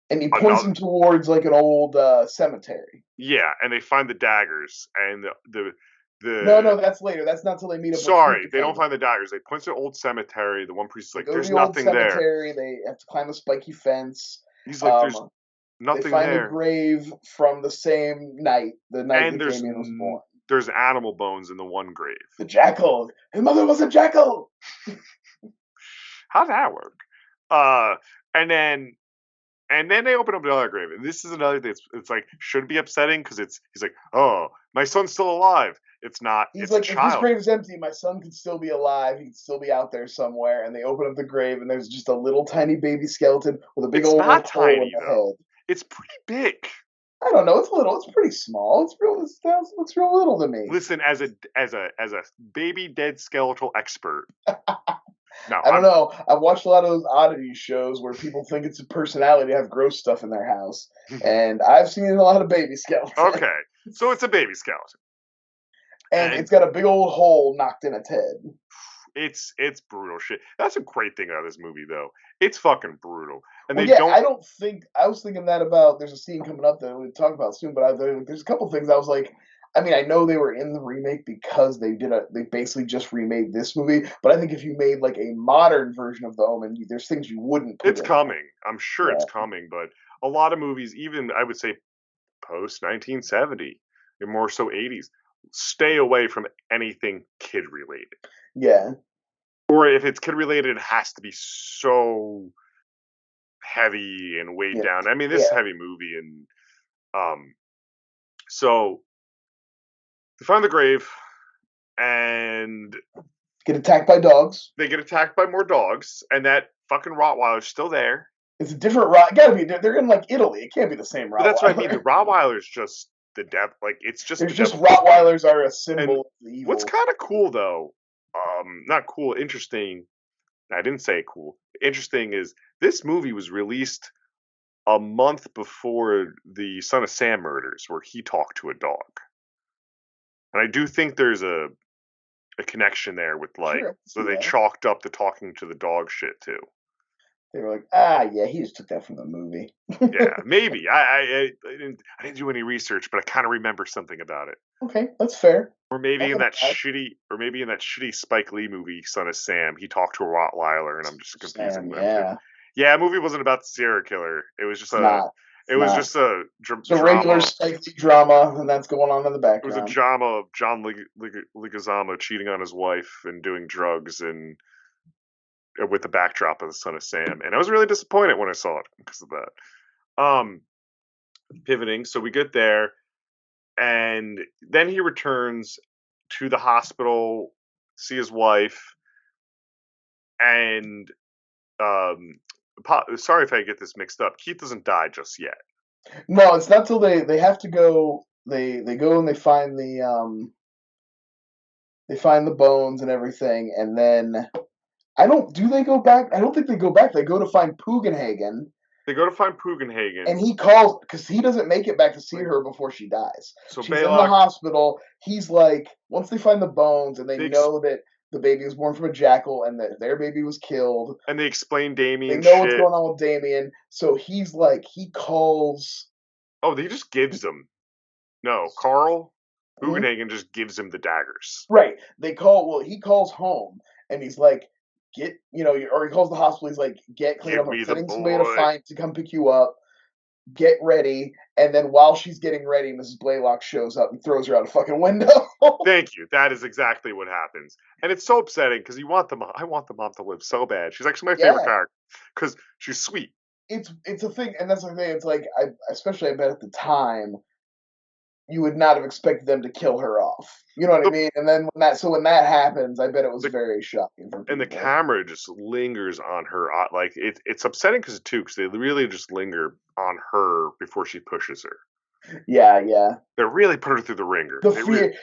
he points them towards like an old cemetery. Yeah, and they find the daggers and the No, that's later. That's not till they meet up. Sorry, they don't find the daggers. They point to an old cemetery. The one priest is like, "There's nothing there." They have to climb a spiky fence. He's like, "There's nothing there." They find a grave from the same night, the night that Damien was born. There's animal bones in the one grave. The jackal. His mother was a jackal. How'd that work? And then they open up another grave. And this is another thing. It's like, should be upsetting because he's like, oh, my son's still alive. It's not. He's it's like, a if child. this grave is empty, my son could still be alive. He could still be out there somewhere. And they open up the grave, and there's just a little tiny baby skeleton with a big old hole in the head. It's pretty big. I don't know. It's little. It's pretty small. It's real. It looks real little to me. Listen, as a baby dead skeletal expert. No, I don't know. I've watched a lot of those oddity shows where people think it's a personality to have gross stuff in their house, and I've seen a lot of baby skeletons. Okay, so it's a baby skeleton, and it's got a big old hole knocked in its head. It's brutal shit. That's a great thing about this movie, though. It's fucking brutal. And I was thinking that about. There's a scene coming up that we'll talk about soon, but there's a couple things I was like. I mean, I know they were in the remake because they basically just remade this movie. But I think if you made like a modern version of The Omen, there's things you wouldn't put in. It's coming. I'm sure it's coming. But a lot of movies, even I would say post 1970, and more so 80s, stay away from anything kid related. Yeah. Or if it's kid related, it has to be so heavy and weighed down. I mean, this is a heavy movie, and so they find the grave and get attacked by dogs. They get attacked by more dogs, and that fucking Rottweiler's still there. It's a different Rott. Gotta be. They're in like Italy. It can't be the same Rottweiler. But that's what I mean. The Rottweiler's just the devil. Like it's just. There's just Rottweilers are a symbol of the evil. What's kind of cool though, not cool, interesting. I didn't say cool. Interesting is this movie was released a month before the Son of Sam murders, where he talked to a dog. And I do think there's a connection there with like, so they chalked up the talking to the dog shit too. They were like, yeah, he just took that from the movie. Yeah, maybe. I didn't do any research, but I kind of remember something about it. Okay, that's fair. Or maybe in that shitty Spike Lee movie, Son of Sam, he talked to a Rottweiler, and I'm just confusing them. Yeah. Yeah, the movie wasn't about the serial killer. It was just just a regular Spike Lee drama, and that's going on in the background. It was a drama of John Leguizamo cheating on his wife and doing drugs, and with the backdrop of the Son of Sam. And I was really disappointed when I saw it because of that. Pivoting, so we get there, and then he returns to the hospital, see his wife, and sorry if I get this mixed up. Keith doesn't die just yet. No, it's not till they have to go. They go and they find the bones and everything, and then do they go back? I don't think they go back. They go to find Pugenhagen. They go to find Pugenhagen. And he calls, because he doesn't make it back to see her before she dies. So she's in the hospital. He's like, once they find the bones and they know that the baby was born from a jackal and that their baby was killed. And they explain Damien. They know what's going on with Damien. So he's like, he calls. Oh, he just gives them. No, Carl Pugenhagen just gives him the daggers. Right. He calls home and he's like, or he calls the hospital. He's like, get clean up. I'm sending somebody to come pick you up. Get ready. And then while she's getting ready, Mrs. Blaylock shows up and throws her out a fucking window. Thank you. That is exactly what happens. And it's so upsetting because I want the mom to live so bad. She's actually my favorite character because she's sweet. It's a thing. And that's the thing. It's like, I bet at the time, you would not have expected them to kill her off. You know what I mean? And then when that happens, I bet it was very shocking for people. And the camera just lingers on her. Like it's upsetting because they really just linger on her before she pushes her. Yeah. They really put her through the ringer. The fear,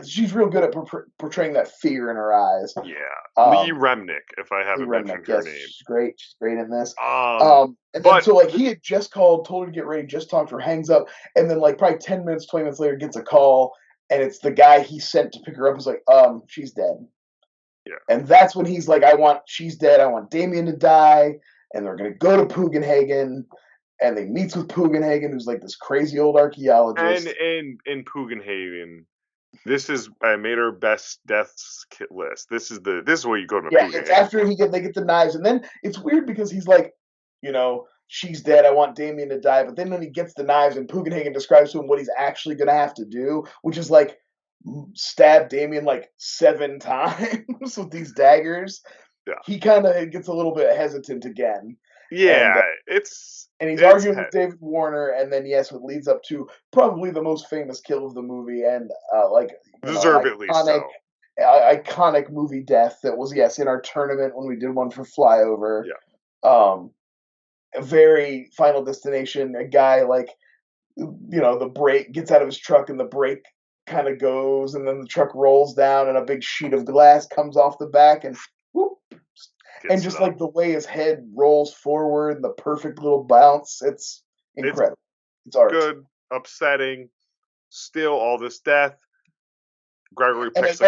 she's real good at portraying that fear in her eyes. Yeah, Lee Remnick, if I haven't mentioned her name. She's great. She's great in this. So he had just called, told her to get ready, just talked to her, hangs up, and then like probably 10 minutes, 20 minutes later, gets a call, and it's the guy he sent to pick her up. Who's like, she's dead. Yeah, and that's when he's like, she's dead. I want Damien to die, and they're gonna go to Pugenhagen. And they meets with Pugenhagen, who's like this crazy old archaeologist. And in Pugenhagen, I made her best deaths kit list. This is where you go to Pugenhagen. It's after they get the knives, and then it's weird because he's like, she's dead. I want Damien to die. But then when he gets the knives, and Pugenhagen describes to him what he's actually going to have to do, which is like stab Damien like 7 times with these daggers. Yeah. He kind of gets a little bit hesitant again. Yeah, and it's he's it's arguing with David Warner, and then yes, what leads up to probably the most famous kill of the movie, and an deservedly so. iconic movie death that was in our tournament when we did one for Flyover. Yeah. A very Final Destination. A guy the brake gets out of his truck and the brake kind of goes, and then the truck rolls down, and a big sheet of glass comes off the back, and whoop, and just like the way his head rolls forward, the perfect little bounce, it's incredible. It's art. Good, upsetting, still all this death. Gregory And Peck's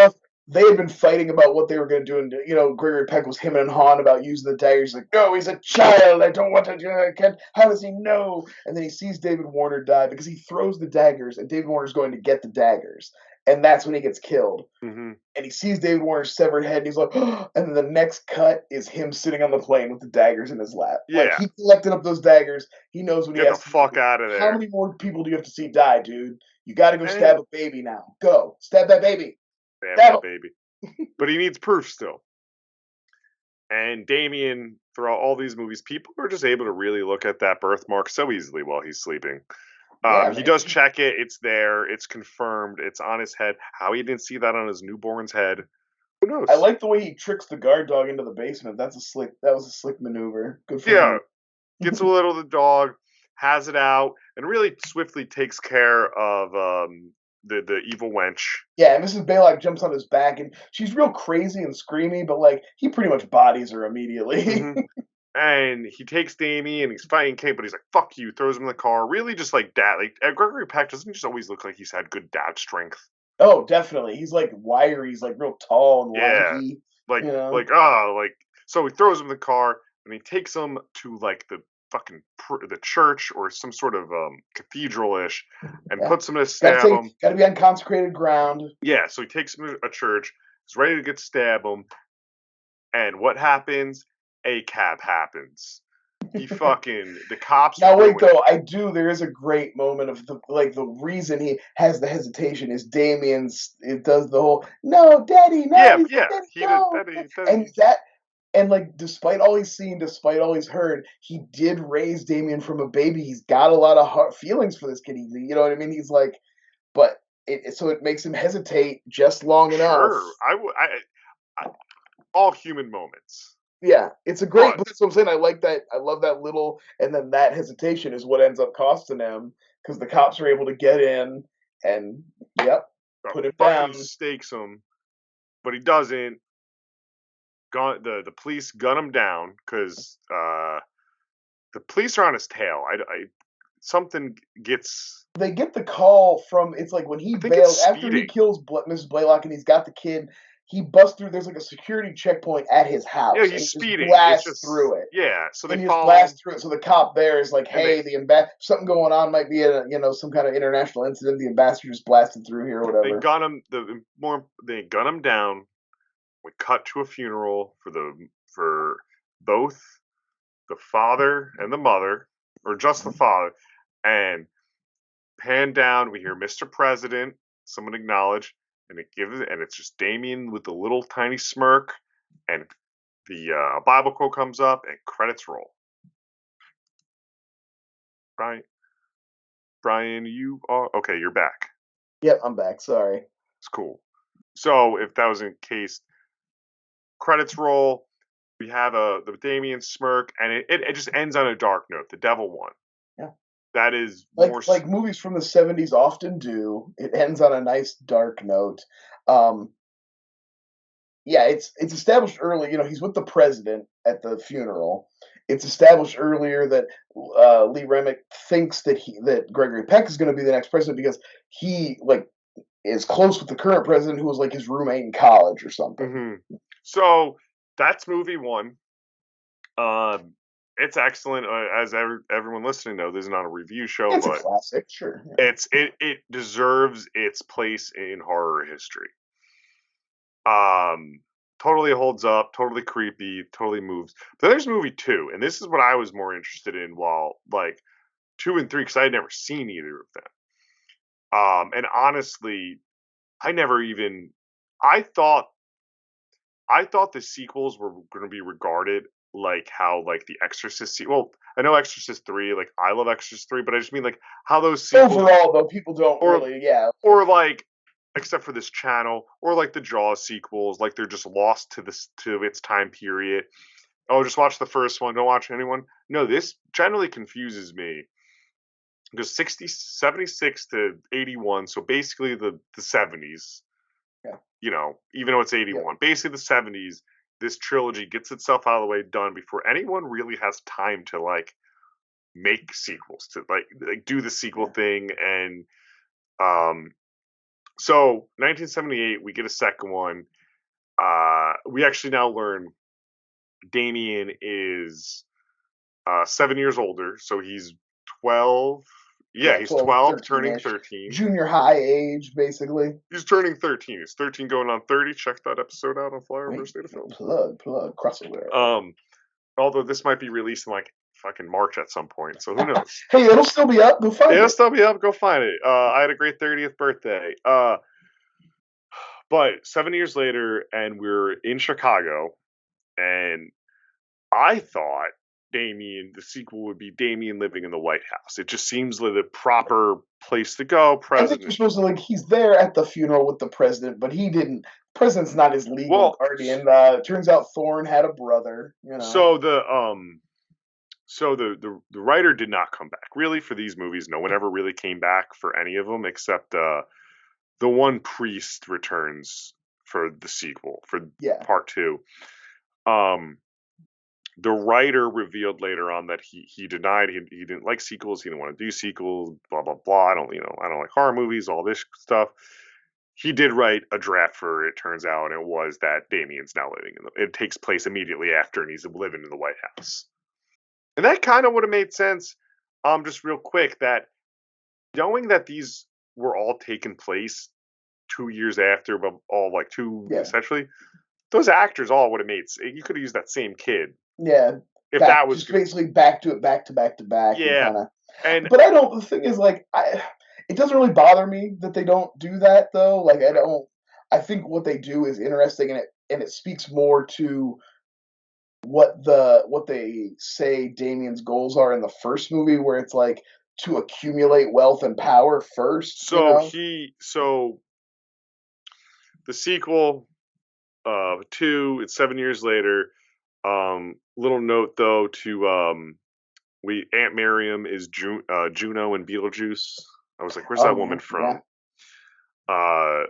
they had been fighting about what they were going to do, and Gregory Peck was him and Han about using the daggers. Like, no, he's a child. I don't want to do it. How does he know? And then he sees David Warner die because he throws the daggers, and David Warner's going to get the daggers, and that's when he gets killed. Mm-hmm. And he sees David Warner's severed head, and he's like, oh, and then the next cut is him sitting on the plane with the daggers in his lap. Yeah. Like, he collected up those daggers. He knows when Get he has the fuck out of there. How many more people do you have to see die, dude? You got to go stab a baby now. Go. Stab that baby. Stab that baby. But he needs proof still. And Damien, throughout all these movies, people are just able to really look at that birthmark so easily while he's sleeping. He does check it. It's there. It's confirmed. It's on his head. How he didn't see that on his newborn's head, who knows? I like the way he tricks the guard dog into the basement. That was a slick maneuver. Good for him. Gets a little of the dog, has it out, and really swiftly takes care of the evil wench. Yeah, and Mrs. Baylock jumps on his back, and she's real crazy and screamy, but he pretty much bodies her immediately. Mm-hmm. And he takes Damien, and he's fighting Kate, but he's like, fuck you, throws him in the car. Really just like dad. Like, Gregory Peck doesn't just always look like he's had good dad strength. Oh, definitely. He's wiry, he's real tall and lanky. So he throws him in the car, and he takes him to the fucking the church or some sort of cathedral-ish, and puts him to stab him. Gotta be on consecrated ground. Yeah, so he takes him to a church. He's ready to stab him, and what happens? A cab happens. He the cops. Now wait though, there is a great moment of the reason he has the hesitation is Damien's. It does the whole no, Daddy, no, Daddy, and that. And despite all he's seen, despite all he's heard, he did raise Damien from a baby. He's got a lot of feelings for this kid. You know what I mean? He's but so it makes him hesitate just long enough. Sure, I all human moments. Yeah, it's a great. That's what I'm saying. I like that. I love that little, and then that hesitation is what ends up costing him because the cops are able to get in and put him down. Stakes him, but he doesn't. The police gun him down because the police are on his tail. Something gets. They get the call from. It's when he bails after he kills Mrs. Blaylock and he's got the kid. He busts through. There's a security checkpoint at his house. Yeah, he's speeding. Blasts through it. Yeah, so they blast through it. So the cop there is hey, something going on. Might be some kind of international incident. The ambassador just blasted through here, or whatever. They gun him. They gun him down. We cut to a funeral for both the father and the mother, or just the father, and pan down. We hear Mr. President. Someone acknowledge. And it's just Damien with a little tiny smirk, and the Bible quote comes up, and credits roll. Brian, you are okay. You're back. Yep, I'm back. Sorry. It's cool. So if that was in case, credits roll. We have the Damien smirk, and it just ends on a dark note. The devil won. Yeah. That is like movies from the 70s often do. It ends on a nice dark note. It's established early. He's with the president at the funeral. It's established earlier that Lee Remick thinks that Gregory Peck is going to be the next president because he is close with the current president who was his roommate in college or something. Mm-hmm. So that's movie one. It's excellent. As everyone listening knows, this is not a review show, it's but a classic, sure. Yeah. It deserves its place in horror history. Totally holds up, totally creepy, totally moves. But then there's movie two, and this is what I was more interested in. While 2 and 3, because I had never seen either of them. And honestly, I thought the sequels were going to be regarded like how like the Exorcist. Well, I know Exorcist 3. Like I love Exorcist 3, but I just mean like how those sequels overall though people don't really or like except for this channel or like the Jaws sequels, like they're just lost to its time period. Oh, just watch the first one. Don't watch anyone. No, this generally confuses me because 76 to 81, so basically the 70s. Yeah. You know, even though it's 81, basically the 70s. This trilogy gets itself out of the way, done before anyone really has time to like make sequels to like do the sequel thing. And so 1978 we get a second one. We actually now learn Damien is 7 years older, so he's 12. Yeah, he's 12 turning 13. Junior high age, basically. He's turning 13. He's 13 going on 30. Check that episode out on Flyover State of Film. Plug, crossover. Although this might be released in like fucking March at some point, so who knows? Hey, it'll still be up. Go find it. It'll still be up. Go find it. I had a great 30th birthday. But 7 years later, and we're in Chicago, and I thought Damien, the sequel would be Damien living in the White House. It just seems like the proper place to go. President. I think you're supposed to like he's there at the funeral with the president, but he didn't. President's not his legal guardian. Turns out Thorne had a brother. You know. So the writer did not come back really for these movies. No one ever really came back for any of them except the one priest returns for the sequel for part 2. The writer revealed later on that he denied he didn't like sequels. He didn't want to do sequels. Blah blah blah. I don't like horror movies. All this stuff. He did write a draft for it. Turns out it was that Damien's now living it takes place immediately after, and he's living in the White House. And that kind of would have made sense. Just real quick, that knowing that these were all taking place 2 years after, but all like essentially, those actors all would have made. You could have used that same kid. Yeah, if that was just basically back to back. Yeah, but I don't. The thing is, like, it doesn't really bother me that they don't do that though. Like, I don't. I think what they do is interesting, and it speaks more to what they say Damien's goals are in the first movie, where it's like to accumulate wealth and power first. So the sequel, 2, it's 7 years later. Little note though to Aunt Miriam is Juno and Beetlejuice. I was like, where's that woman from? Yeah.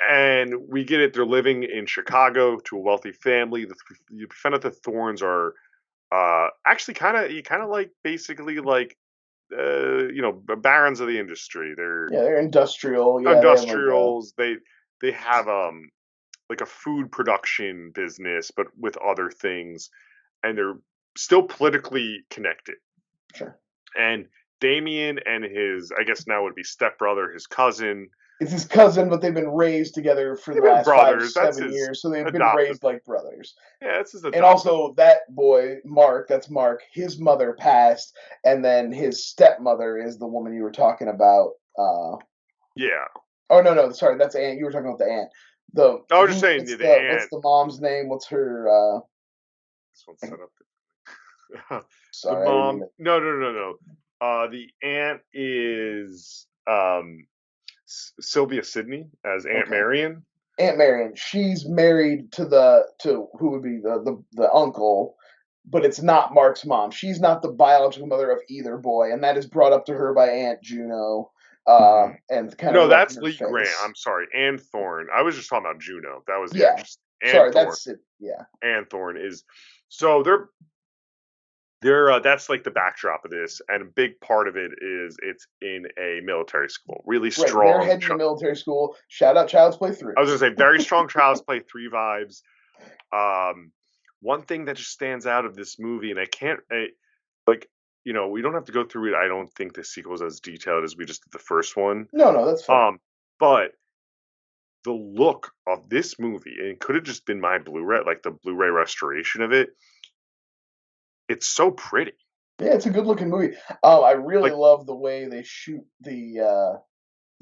And we get it. They're living in Chicago to a wealthy family. You find out the Thorns are actually kind of like basically like barons of the industry. They're industrial. Yeah, industrials. They have like a food production business, but with other things, and they're still politically connected. Sure. And Damien and his, I guess now would be stepbrother, his cousin. It's his cousin, but they've been raised together for the last 5-7 years, so they've been raised like brothers. Yeah, that's his adopted. And also that boy, Mark, his mother passed, and then his stepmother is the woman you were talking about. Yeah. Oh, no, sorry, that's Aunt. You were talking about the aunt. I was just saying the aunt. What's the mom's name? What's her? This one's set up. Sorry. The mom. No. The aunt is Sylvia Sidney as Aunt Marion. Aunt Marion. She's married to who would be the uncle, but it's not Mark's mom. She's not the biological mother of either boy, and that is brought up to her by Aunt Juno. And kind of that's Lee Grant. I'm sorry, Ann Thorne. I was just talking about Juno. That was the actress. That's it. Yeah, Ann Thorne is. So they're that's like the backdrop of this, and a big part of it is it's in a military school. Really strong. They're heading to military school. Shout out Child's Play 3. I was gonna say very strong Child's Play 3 vibes. One thing that just stands out of this movie, and we don't have to go through it. I don't think the sequel is as detailed as we just did the first one. No, that's fine. But the look of this movie, and it could have just been my Blu-ray, like the Blu-ray restoration of it. It's so pretty. Yeah, it's a good looking movie. I really love the way they shoot the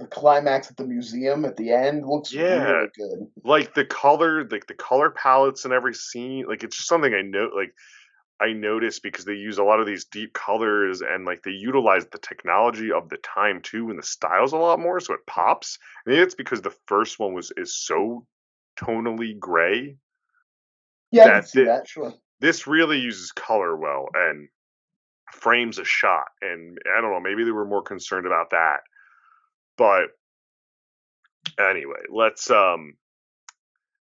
climax at the museum at the end looks really good. Like the color palettes in every scene, like it's just something I noticed because they use a lot of these deep colors and like they utilize the technology of the time too and the styles a lot more, so it pops. Maybe it's because the first one is so tonally gray. Yeah, I can see that. Sure. This really uses color well and frames a shot, and I don't know, maybe they were more concerned about that. But anyway, let's and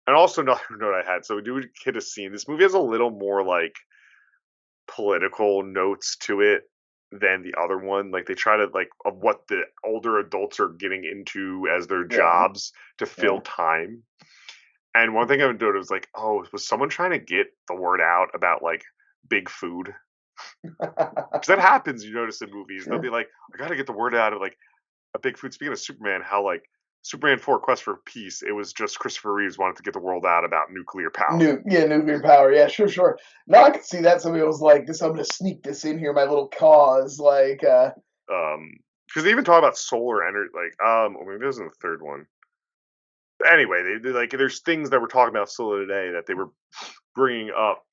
also another note I had. So we do hit a scene. This movie has a little more like political notes to it than the other one. Like they try to like of what the older adults are getting into as their jobs to fill time. And one thing I've noticed was like, oh, was someone trying to get the word out about like big food? Because that happens, you notice in movies. They'll be like, I got to get the word out of like a big food. Speaking of Superman, how like Superman 4 Quest for Peace, it was just Christopher Reeves wanted to get the world out about nuclear power. Nuclear power. Yeah, sure. No, I can see that. Somebody was like, "This, I'm going to sneak this in here, my little cause." Like, because they even talk about solar energy. Like, or maybe this is the third one. Anyway, they like there's things that we're talking about still today that they were bringing up.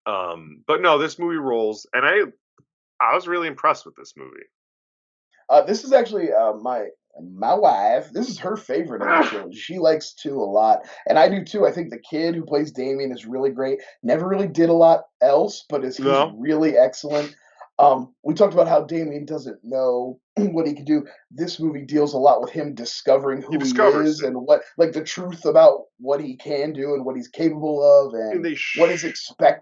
But no, this movie rolls, and I was really impressed with this movie. This is actually my wife. This is her favorite in the trilogy. She likes 2 a lot, and I do too. I think the kid who plays Damien is really great. Never really did a lot else, but he's really excellent. We talked about how Damien doesn't know what he can do. This movie deals a lot with him discovering who he is and what, like, the truth about what he can do and what he's capable of, and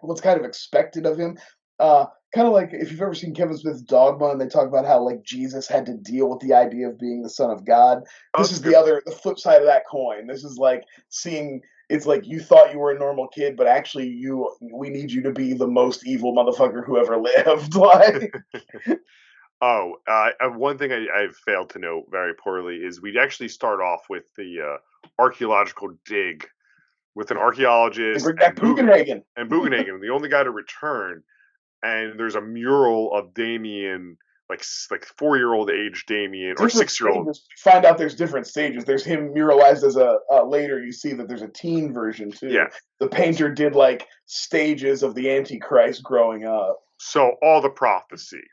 what's kind of expected of him. Kind of like if you've ever seen Kevin Smith's Dogma, and they talk about how like Jesus had to deal with the idea of being the Son of God. This is the flip side of that coin. This is like seeing. It's like you thought you were a normal kid, but actually we need you to be the most evil motherfucker who ever lived. Like, one thing I failed to note very poorly is we actually start off with the archaeological dig with an archaeologist and Bugenhagen, the only guy to return, and there's a mural of Damien. Like 4-year-old age Damien or 6-year-old. You find out there's different stages. There's him muralized as a later. You see that there's a teen version too. Yeah, the painter did like stages of the Antichrist growing up. So all the prophecy.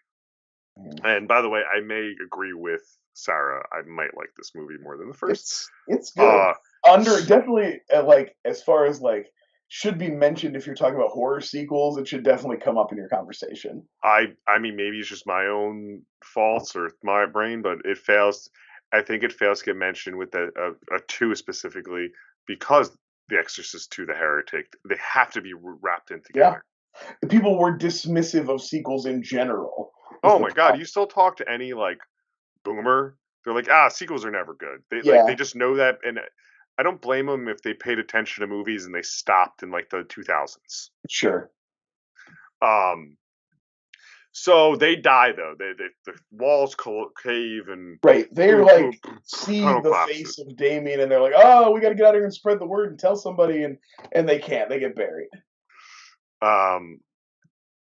And by the way, I may agree with Sarah. I might like this movie more than the first. It's good. Definitely like as far as like. Should be mentioned if you're talking about horror sequels. It should definitely come up in your conversation. I mean, maybe it's just my own faults or my brain, but it fails. I think it fails to get mentioned with a 2 specifically because The Exorcist 2, The Heretic. They have to be wrapped in together. Yeah. People were dismissive of sequels in general. Oh my God. You still talk to any like boomer. They're like, sequels are never good. They just know that. And I don't blame them if they paid attention to movies and they stopped in like the 2000s. Sure. So they die though. The walls cave and They're like see the face of Damien and they're like, oh, we got to get out here and spread the word and tell somebody, and they can't. They get buried.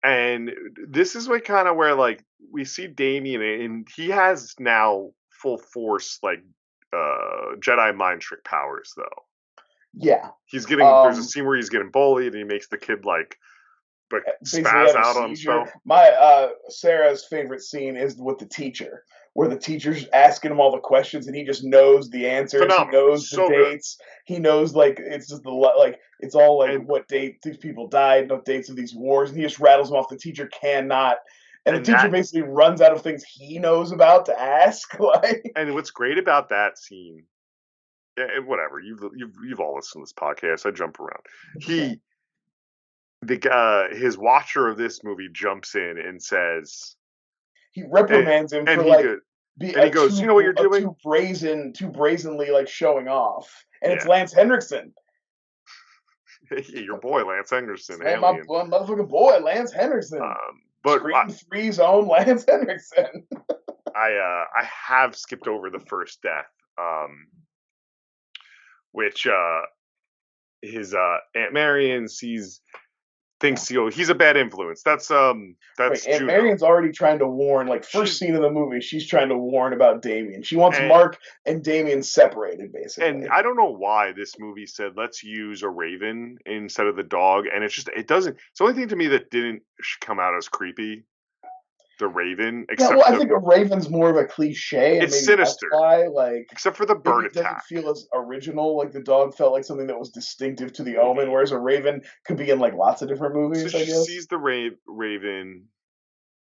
And this is what kind of where like we see Damien and he has now full force like Jedi mind trick powers though. Yeah. He's getting there's a scene where he's getting bullied and he makes the kid like spaz out on himself. My Sarah's favorite scene is with the teacher, where the teacher's asking him all the questions and he just knows the answers. Phenomenal. He knows the dates. Good. He knows like it's just it's all like what date these people died, no dates of these wars, and he just rattles them off. The teacher cannot. And the teacher basically runs out of things he knows about to ask. Like, and what's great about that scene, and whatever you've all listened to this podcast, I jump around. His watcher of this movie jumps in and says, he reprimands him for like, and he goes, you know what you're doing? Too brazenly like showing off, and it's Lance Henriksen. Your boy Lance Henriksen, my motherfucking boy Lance Henriksen. But Scream 3's own Lance Henriksen. I have skipped over the first death, which his Aunt Marion sees thinks he's a bad influence. That's Right, and Juno. Marion's already trying to warn, like, first scene of the movie, she's trying to warn about Damien. She wants Mark and Damien separated, basically. And I don't know why this movie said, let's use a raven instead of the dog, and it's the only thing to me that didn't come out as creepy, the raven. I think a raven's more of a cliche, and it's sinister. That's why, like, except for the bird attack. It doesn't feel as original. Like, the dog felt like something that was distinctive to the Omen, whereas a raven could be in, like, lots of different movies. So she sees the raven,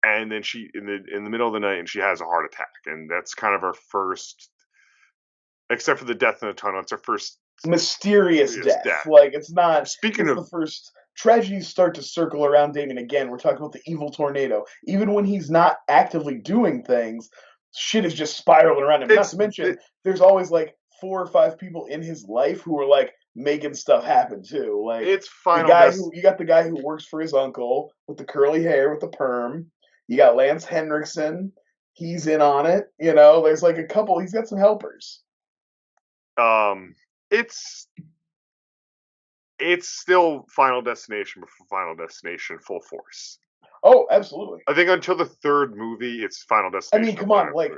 and then she in the middle of the night, and she has a heart attack, and that's kind of her first, except for the death in the tunnel. It's her first mysterious death. Like, it's not. Speaking of the first. Tragedies start to circle around Damien again. We're talking about the evil tornado. Even when he's not actively doing things, shit is just spiraling around him. Not to mention, there's always like 4 or 5 people in his life who are like making stuff happen too. Like, it's final. You got the guy who works for his uncle with the curly hair with the perm. You got Lance Henriksen. He's in on it. You know, there's like a couple. He's got some helpers. It's still Final Destination before Final Destination full force. Oh, absolutely. I think until the third movie, it's Final Destination. I mean, come on, like,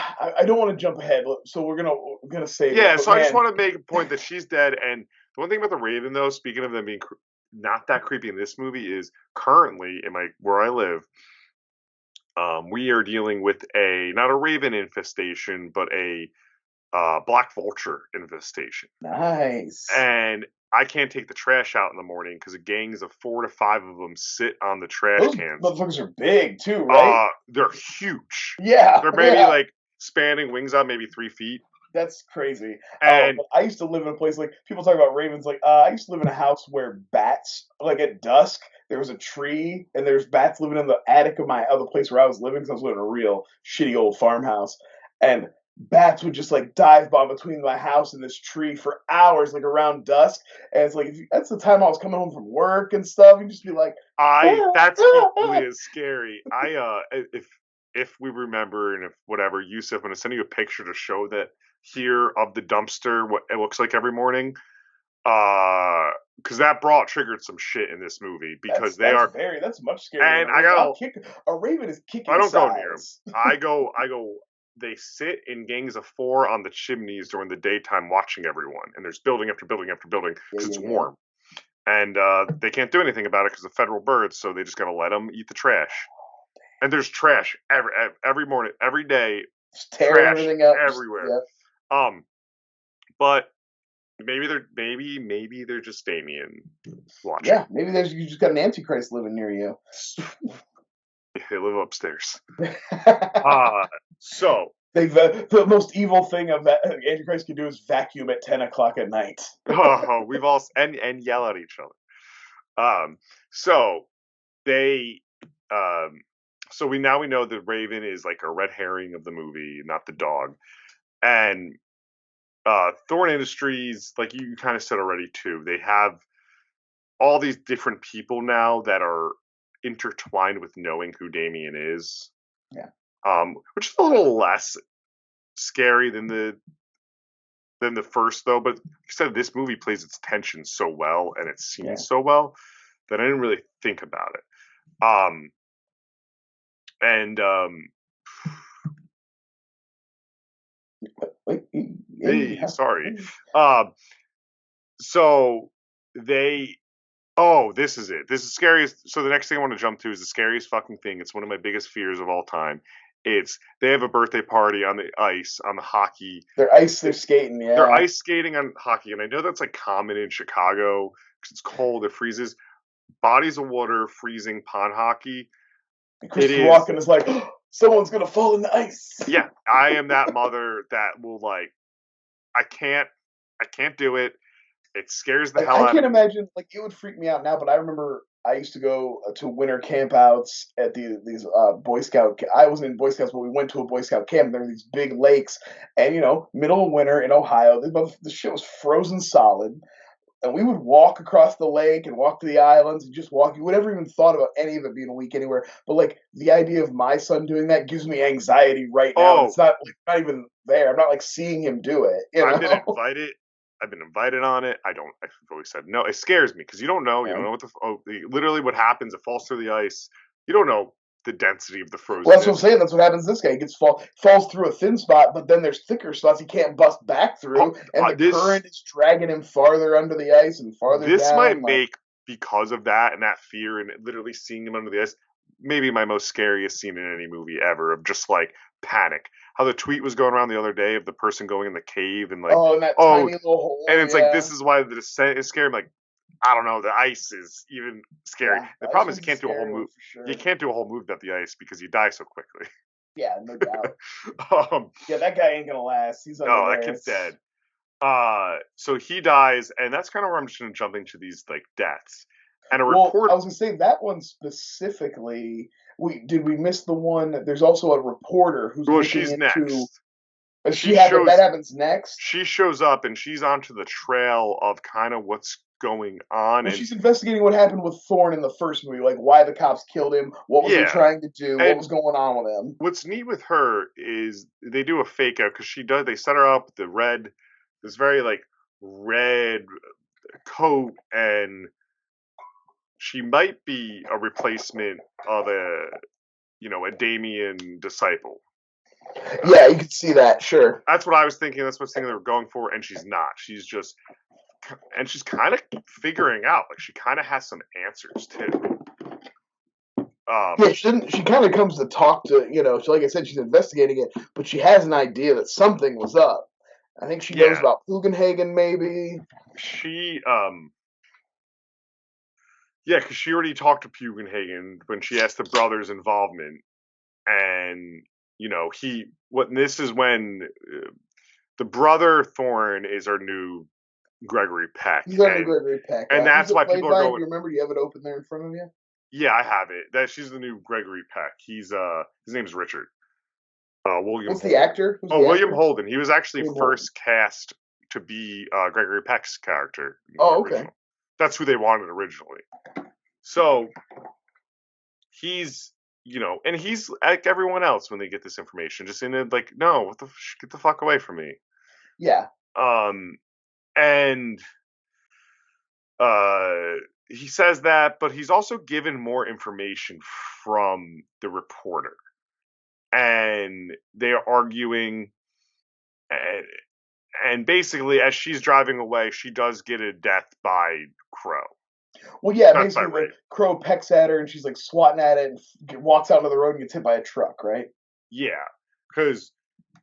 I don't want to jump ahead, so we're gonna say. Yeah, so I just want to make a point that she's dead. And the one thing about the Raven, though, speaking of them being not that creepy in this movie, is currently where I live, we are dealing with not a Raven infestation, but a black vulture infestation. Nice. And I can't take the trash out in the morning because gangs of 4 to 5 of them sit on the trash cans. Those motherfuckers are big too, right? They're huge. Yeah, they're maybe like spanning wings out maybe 3 feet. That's crazy. And I used to live in a place like people talk about ravens. Like I used to live in a house where bats, like at dusk, there was a tree and there's bats living in the attic of my other place where I was living because I was living in a real shitty old farmhouse, and bats would just like dive bomb between my house and this tree for hours, like around dusk. And it's like that's the time I was coming home from work and stuff. You'd just be like, that's equally as scary. If we remember, and if whatever, Yusuf, I'm gonna send you a picture to show that here of the dumpster, what it looks like every morning. Because that triggered some shit in this movie because that's much scarier. And I got a raven is kicking. I don't go near them. I go. They sit in gangs of 4 on the chimneys during the daytime watching everyone. And there's building after building after building because it's warm. And they can't do anything about it because of federal birds, so they just got to let them eat the trash. And there's trash every morning, every day. Just tearing everything up. Everywhere. Yeah. But maybe they're just Damien watching. Yeah, maybe you just got an Antichrist living near you. They live upstairs. So the most evil thing Antichrist can do is vacuum at 10 o'clock at night. We've all and yell at each other. So they so we know the Raven is like a red herring of the movie, not the dog. And Thorn Industries, like you kind of said already too, they have all these different people now that are intertwined with knowing who Damien is. Yeah. Which is a little less scary than the first, though. But like I said, this movie plays its tension so well and its scenes so well that I didn't really think about it. Sorry. So they. Oh, this is it. This is scariest. So the next thing I want to jump to is the scariest fucking thing. It's one of my biggest fears of all time. They have a birthday party on the ice, on the hockey. They're skating, yeah. They're ice skating on hockey, and I know that's like common in Chicago because it's cold, it freezes. Bodies of water, freezing pond hockey. And Christopher Walken is like, oh, someone's gonna fall in the ice. Yeah, I am that mother that will like, I can't do it. It scares the hell out of me. I can't imagine, like, it would freak me out now, but I remember I used to go to winter campouts at these Boy Scout. I wasn't in Boy Scouts, but we went to a Boy Scout camp. And there were these big lakes, and middle of winter in Ohio, the shit was frozen solid. And we would walk across the lake and walk to the islands and just walk. You would never even thought about any of it being a week anywhere. But like the idea of my son doing that gives me anxiety right now. It's not even there. I'm not like seeing him do it. I've been invited. I've been invited on it. I've always said no. It scares me because you don't know. You don't know literally what happens. It falls through the ice. You don't know the density of the frozenness. Well, that's what I'm saying. That's what happens to this guy. He falls through a thin spot, but then there's thicker spots he can't bust back through, and the current is dragging him farther under the ice and farther down. This might make, because of that and that fear and literally seeing him under the ice, maybe my most scariest scene in any movie ever, of just like panic. How the tweet was going around the other day of the person going in the cave and like, and that tiny little hole. And it's like, this is why the descent is scary. I'm like, I don't know, the ice is even scary. Yeah, the problem is you can't do a whole move. Sure. You can't do a whole move without the ice because you die so quickly. Yeah, no doubt. That guy ain't gonna last. He's that kid's dead. So he dies, and that's kind of where I'm just gonna jump into these like deaths. And a report. I was gonna say that one specifically. Did we miss the one? There's also a reporter who's looking she's into. Next. That happens next. She shows up and she's onto the trail of kind of what's going on. Well, she's investigating what happened with Thorne in the first movie, like why the cops killed him, what was he trying to do, what was going on with him. What's neat with her is they do a fake out because they set her up with this very like red coat, and she might be a replacement of a Damien disciple. Yeah, you can see that, sure. That's what I was thinking. That's what I was thinking they were going for, and she's not. She's kind of figuring out. Like, she kind of has some answers, too. She kind of comes to talk to, like I said, she's investigating it, but she has an idea that something was up. I think she knows about Bugenhagen, maybe. Because she already talked to Bugenhagen when she asked the brother's involvement, and this is when the brother Thorne is our new Gregory Peck. He's our new Gregory Peck, and that's why people are going. Do you remember? Do you have it open there in front of you? Yeah, I have it. She's the new Gregory Peck. He's his name's Richard. William. What's the actor? William Holden. He was actually first cast to be Gregory Peck's character. Okay. That's who they wanted originally. So he's. And he's like everyone else when they get this information, just in it like, no, get the fuck away from me. Yeah. And he says that, but he's also given more information from the reporter, and they are arguing, and basically, as she's driving away, she does get a death by Crow. Well, yeah, basically, Crow pecks at her, and she's like swatting at it, and walks out onto the road and gets hit by a truck, right? Yeah, because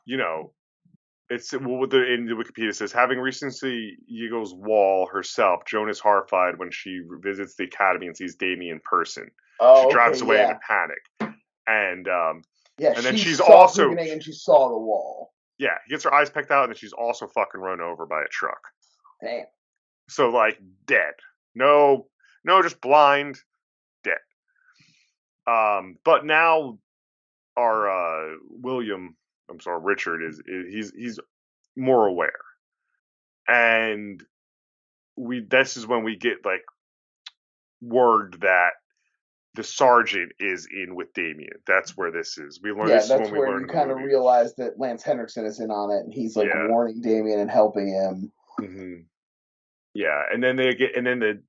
it's in the Wikipedia says, having recently seen Yeagel's wall herself, Joan is horrified when she visits the academy and sees Damien in person. She drives away in a panic, and then she's also and she saw the wall. Yeah, he gets her eyes pecked out, and then she's also fucking run over by a truck. Damn. So like dead. No, just blind, dead. But now our Richard he's more aware, and this is when we get like word that the sergeant is in with Damien. That's where this is. We learn. Yeah, that's where you kind of realize that Lance Henriksen is in on it, and he's like warning Damien and helping him. Mm-hmm. Yeah, and then the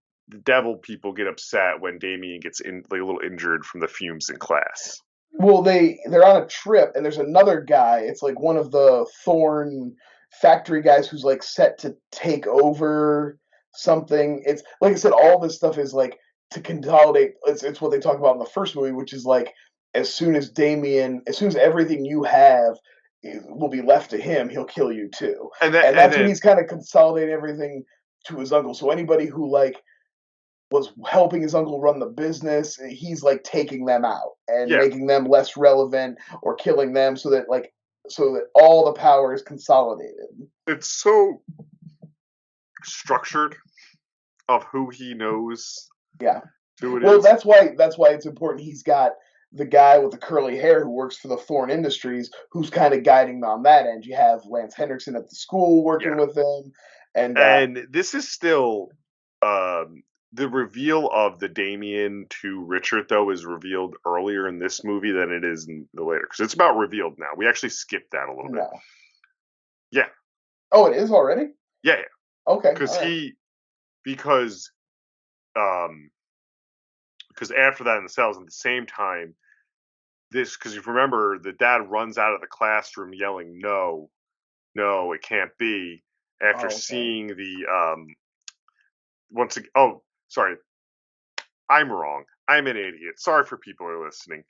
devil people get upset when Damien gets a little injured from the fumes in class. Well, they're on a trip, and there's another guy. It's like one of the Thorne factory guys who's like set to take over something. It's like I said, all this stuff is like to consolidate. It's what they talk about in the first movie, which is like as soon as everything you have will be left to him, he'll kill you too. And that's when he's kind of consolidating everything to his uncle. So anybody who like was helping his uncle run the business, he's like taking them out and making them less relevant or killing them so that all the power is consolidated. It's so structured of who he knows. Yeah. Who it is. That's why it's important. He's got the guy with the curly hair who works for the Thorne Industries who's kind of guiding him on that end. You have Lance Henriksen at the school working with him. And this is still the reveal of the Damien to Richard, though, is revealed earlier in this movie than it is in the later. Because it's about revealed now. We actually skipped that a little bit. Yeah. Oh, it is already? Yeah. Okay. Because after that in the cells at the same time, because you remember the dad runs out of the classroom yelling, "No, no, it can't be," after seeing the once again. Oh, sorry, I'm wrong. I'm an idiot. Sorry for people who are listening.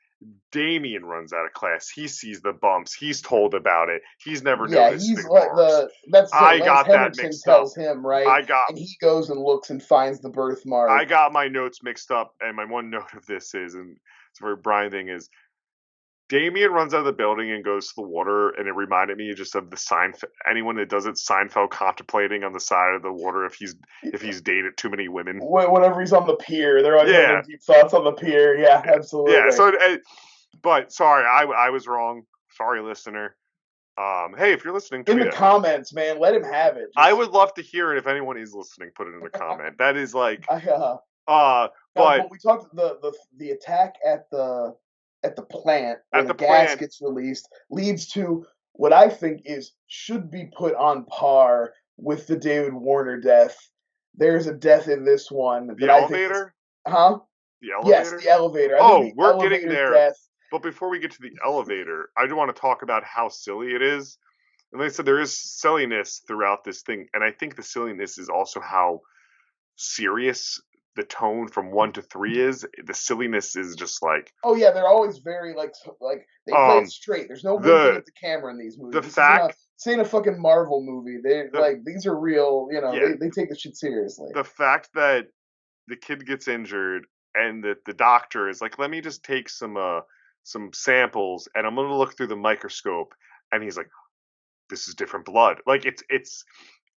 Damien runs out of class. He sees the bumps. He's told about it. He's never noticed he's the marks. that's I Lance got that Henriksen mixed tells up. him, right? And he goes and looks and finds the birthmark. I got my notes mixed up, and my one note of this is, and it's a very Brian thing, is Damien runs out of the building and goes to the water, and it reminded me just of the Seinfeld. Anyone that does it, Seinfeld contemplating on the side of the water if he's dated too many women. Whenever he's on the pier, they're always having their deep thoughts on the pier. Yeah, absolutely. Yeah. So, but sorry, I was wrong. Sorry, listener. Hey, if you're listening, in the comments, man, let him have it. I would love to hear it. If anyone is listening, put it in the comment. That is like, but we talked the attack at the plant where the gas gets released leads to what I think should be put on par with the David Warner death. There's a death in this one that I think is, huh? The elevator? Yes, the elevator. We're getting there. Death. But before we get to the elevator, I do want to talk about how silly it is. And like I said, there is silliness throughout this thing, and I think the silliness is also how serious the tone from 1 to 3 is. The silliness is just like, oh yeah, they're always very like they play it straight. There's no winking at the camera in these movies. This ain't a fucking Marvel movie. These are real. They take the shit seriously. The fact that the kid gets injured and that the doctor is like, let me just take some samples and I'm gonna look through the microscope, and he's like, this is different blood. Like it's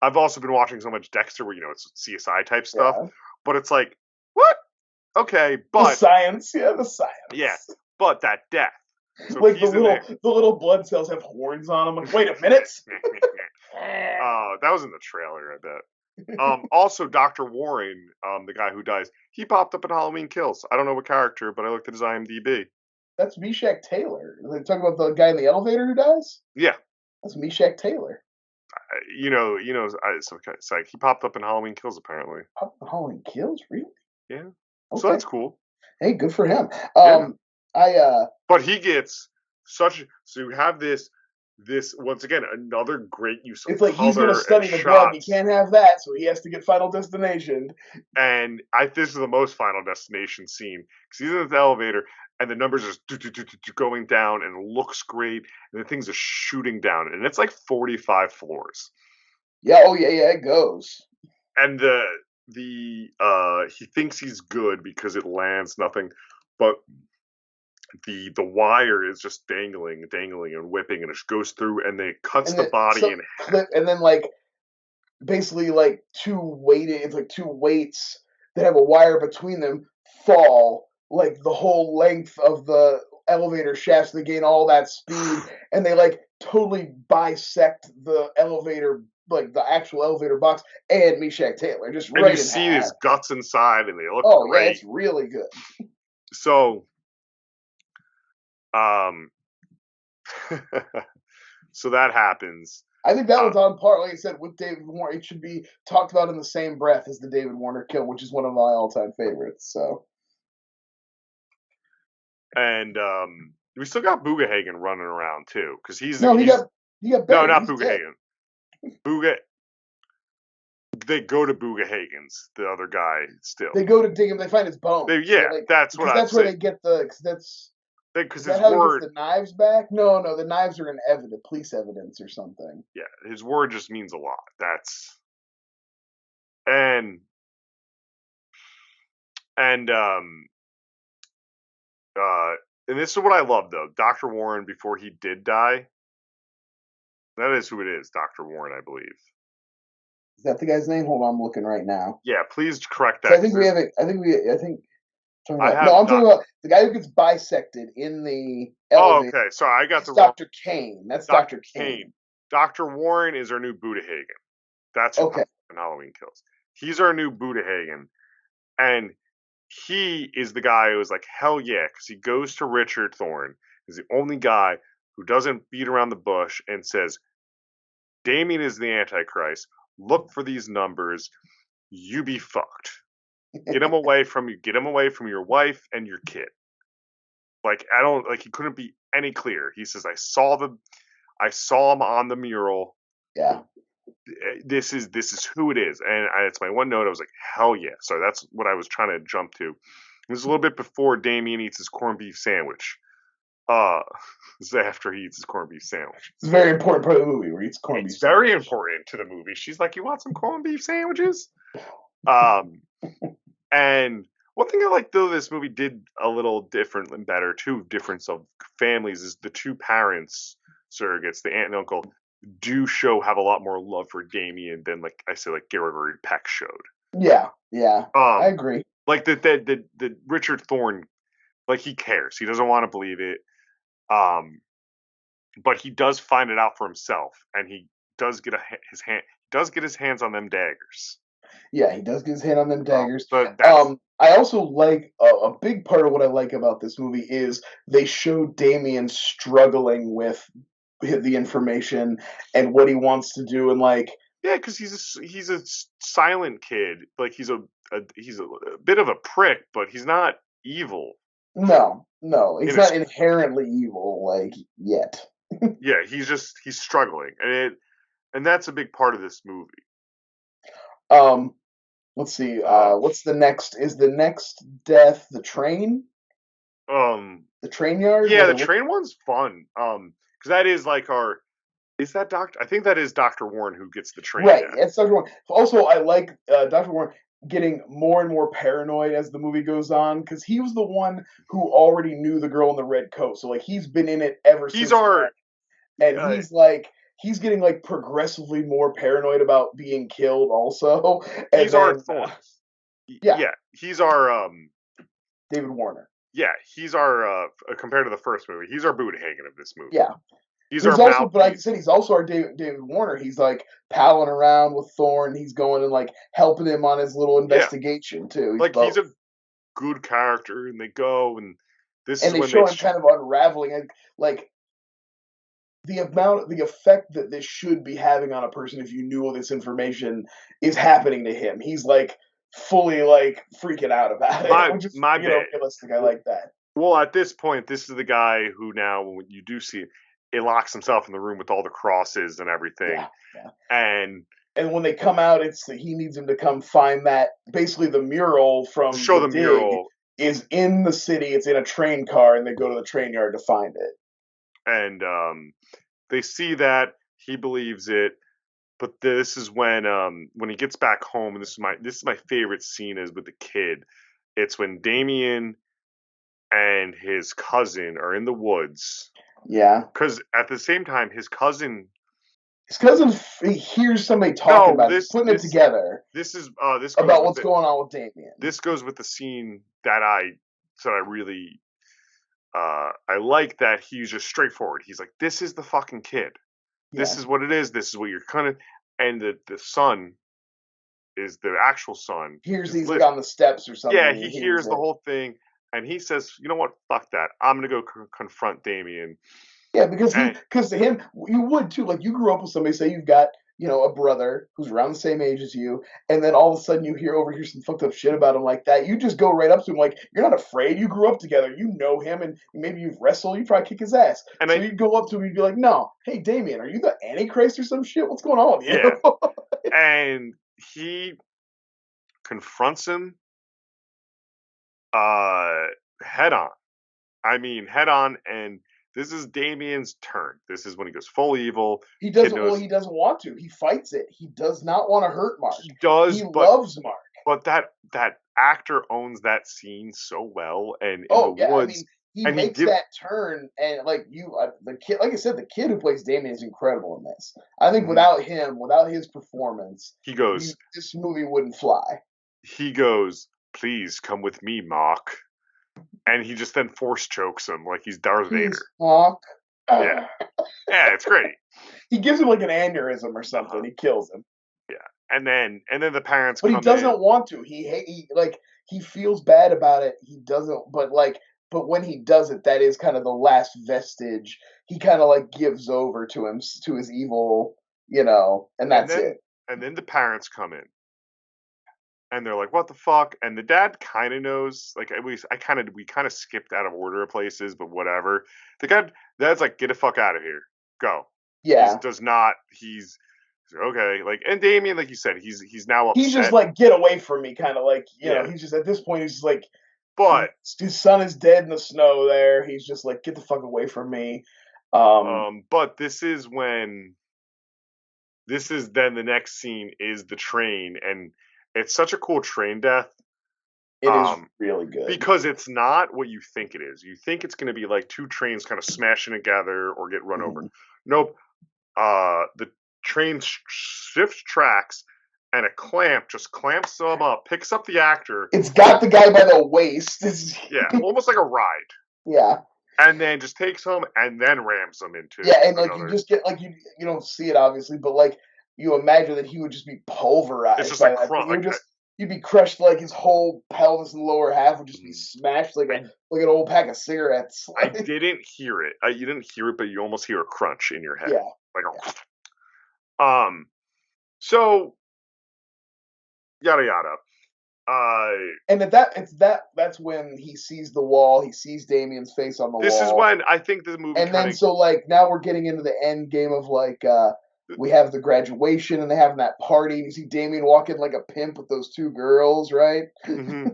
I've also been watching so much Dexter where it's CSI type stuff, but it's like, what? Okay, but the science. Yeah, but that death. So like the little blood cells have horns on them. Like, wait a minute. That was in the trailer, I bet. Also, Dr. Warren, the guy who dies, he popped up in Halloween Kills. I don't know what character, but I looked at his IMDb. That's Meshach Taylor. Are they talking about the guy in the elevator who dies? Yeah. That's Meshach Taylor. It's like he popped up in Halloween Kills, apparently. Halloween Kills? Really? Yeah. Okay. So that's cool. Hey, good for him. But he gets so you have this once again another great use of color. It's like he's going to study the blood. He can't have that, so he has to get Final Destination. And this is the most Final Destination scene because he's in the elevator and the numbers are just going down and it looks great and the things are shooting down and it's like 45 floors. Yeah. Oh yeah. It goes. And he thinks he's good because it lands nothing, but the wire is just dangling and whipping, and it goes through, and it cuts the body in half. And then, basically, two weights that have a wire between them fall, the whole length of the elevator shafts. They gain all that speed, and they, totally bisect the elevator, the actual elevator box, and Meshach Taylor. Just right in half. And you see his guts inside, and they look great. Yeah, it's really good. So... so that happens. I think that was on par, like I said, with David Warner. It should be talked about in the same breath as the David Warner kill, which is one of my all-time favorites. So, and we still got Bugahagen running around too, because he got better. No, not Bugahagen. They go to Bugahagen's, the other guy. Still, they go to dig him. They find his bones. That's what. That's where they get because his word. He gets the knives back? No, the knives are in police evidence or something. Yeah, his word just means a lot. And this is what I love though. Dr. Warren, before he did die, that is who it is. Dr. Warren, I believe. Is that the guy's name? Hold on, I'm looking right now. Yeah, please correct that. I think we have it. I'm talking about the guy who gets bisected in the elevator. Oh, okay. Sorry, I got the wrong. Dr. Kane. That's Dr. Kane. Dr. Warren is our new Bugahagen. That's who in Halloween Kills. He's our new Bugahagen. And he is the guy who is like, hell yeah, because he goes to Richard Thorne. He's the only guy who doesn't beat around the bush and says, Damien is the Antichrist. look for these numbers. You be fucked. Get him away from you. Get him away from your wife and your kid. Like, I don't, like, he couldn't be any clearer. He says, I saw him on the mural. Yeah. This is who it is. And it's my one note. I was like, hell yeah. So that's what I was trying to jump to. This is a little bit before Damien eats his corned beef sandwich. This is after he eats his corned beef sandwich. It's a very important part of the movie where he eats corned beef. It's very important to the movie. She's like, you want some corned beef sandwiches? And one thing I like, though, this movie did a little different and better, too, difference of families, is the two parents, surrogates, the aunt and uncle, have a lot more love for Damien than, like I said, like Gregory Peck showed. Yeah, I agree. Like the Richard Thorne, like, he cares. He doesn't want to believe it. But he does find it out for himself, and he does get his hands on them daggers. Yeah, he does get his hand on them daggers. I also like a big part of what I like about this movie is they show Damien struggling with the information and what he wants to do, and like, yeah, because he's a silent kid. Like, he's a bit of a prick, but he's not evil. No, he's not inherently evil, like, yet. Yeah, he's struggling, and that's a big part of this movie. Let's see. What's the next? Is the next death the train? The train yard? Yeah, the train one's fun. Because that is like is that Doctor? I think that is Dr. Warren who gets the train. Right, it's Dr. Warren. Also, I like Dr. Warren getting more and more paranoid as the movie goes on, because he was the one who already knew the girl in the red coat. So, like, he's been in it ever since. He's like, he's getting, like, progressively more paranoid about being killed also. And he's our Thorne. Yeah, he's our David Warner. Yeah, he's our compared to the first movie, he's our Budenhagen of this movie. Yeah. He's our also, but like I said, he's also our David Warner. He's like palling around with Thorne. He's going and like helping him on his little investigation too. He's a good character, and they go and this and is they show him kind of unraveling, and like the effect that this should be having on a person if you knew all this information is happening to him. He's like fully like freaking out about it, which is realistic. I like that. Well, at this point, this is the guy who now, when you do see it, he locks himself in the room with all the crosses and everything. Yeah. And when they come out, he needs him to come find that. Basically, the mural from the mural is in the city. It's in a train car, and they go to the train yard to find it. And they see that, he believes it, but this is when he gets back home, and this is my favorite scene is with the kid. It's when Damien and his cousin are in the woods. Yeah. Because at the same time, his cousin hears somebody talking about putting it together. This about what's going on with Damien. This goes with the scene that I really I like, that he's just straightforward. He's like, this is the fucking kid. Yeah. This is what it is. This is what you're kind of, and the son is the actual son. Hears he's like on the steps or something. Yeah, he hears the whole thing. And he says, you know what, fuck that. I'm going to go confront Damien. Yeah, because to him, you would too. Like, you grew up with somebody, say you've got, a brother who's around the same age as you, and then all of a sudden you overhear some fucked up shit about him like that. You just go right up to him like, you're not afraid. You grew up together. You know him, and maybe you've wrestled. You probably kick his ass. And so you'd go up to him and you'd be like, no, hey, Damien, are you the Antichrist or some shit? What's going on with you? Yeah. And he confronts him head on. I mean, head on, and this is Damien's turn. This is when he goes full evil. He doesn't want to. He fights it. He does not want to hurt Mark. He does. He loves Mark. But that actor owns that scene so well. And in the woods, he makes that turn, and like the kid, like I said, the kid who plays Damien is incredible in this. I think without his performance, this movie wouldn't fly. He goes, please come with me, Mark. And he just then force chokes him like he's Darth Vader. Mark. Yeah, it's great. He gives him like an aneurysm or something. He kills him. Yeah, and then the parents. But he doesn't want to. He feels bad about it. He doesn't. But when he does it, that is kind of the last vestige. He kind of like gives over to his evil, and that's it. And then the parents come in. And they're like, "What the fuck?" And the dad kind of knows. Like, we kind of skipped out of order of places, but whatever. Dad's like, "Get the fuck out of here, go." Yeah, He's okay. Like, and Damien, like you said, he's now upset. He's just like, get away from me, kind of like, you know. He's just at this point, he's just like, but his son is dead in the snow. There, he's just like, get the fuck away from me. But this is then the next scene is the train, and it's such a cool train death. It is really good. Because it's not what you think it is. You think it's going to be like two trains kind of smashing together or get run over. Nope. The train shifts tracks, and a clamp just clamps them up, picks up the actor. It's got the guy by the waist. Yeah, almost like a ride. Yeah. And then just takes him and then rams them into. Yeah, and like you just get like you don't see it obviously, but like you imagine that he would just be pulverized. It's just like you'd be crushed, like his whole pelvis and lower half would just be smashed like an old pack of cigarettes. I didn't hear it. You didn't hear it, but you almost hear a crunch in your head. Yeah. Like so yada yada. And that's when he sees the wall. He sees Damien's face on the wall. This is when I think the movie. And then so like now we're getting into the end game of like we have the graduation and they have that party. And you see Damien walking like a pimp with those two girls, right? Mm-hmm.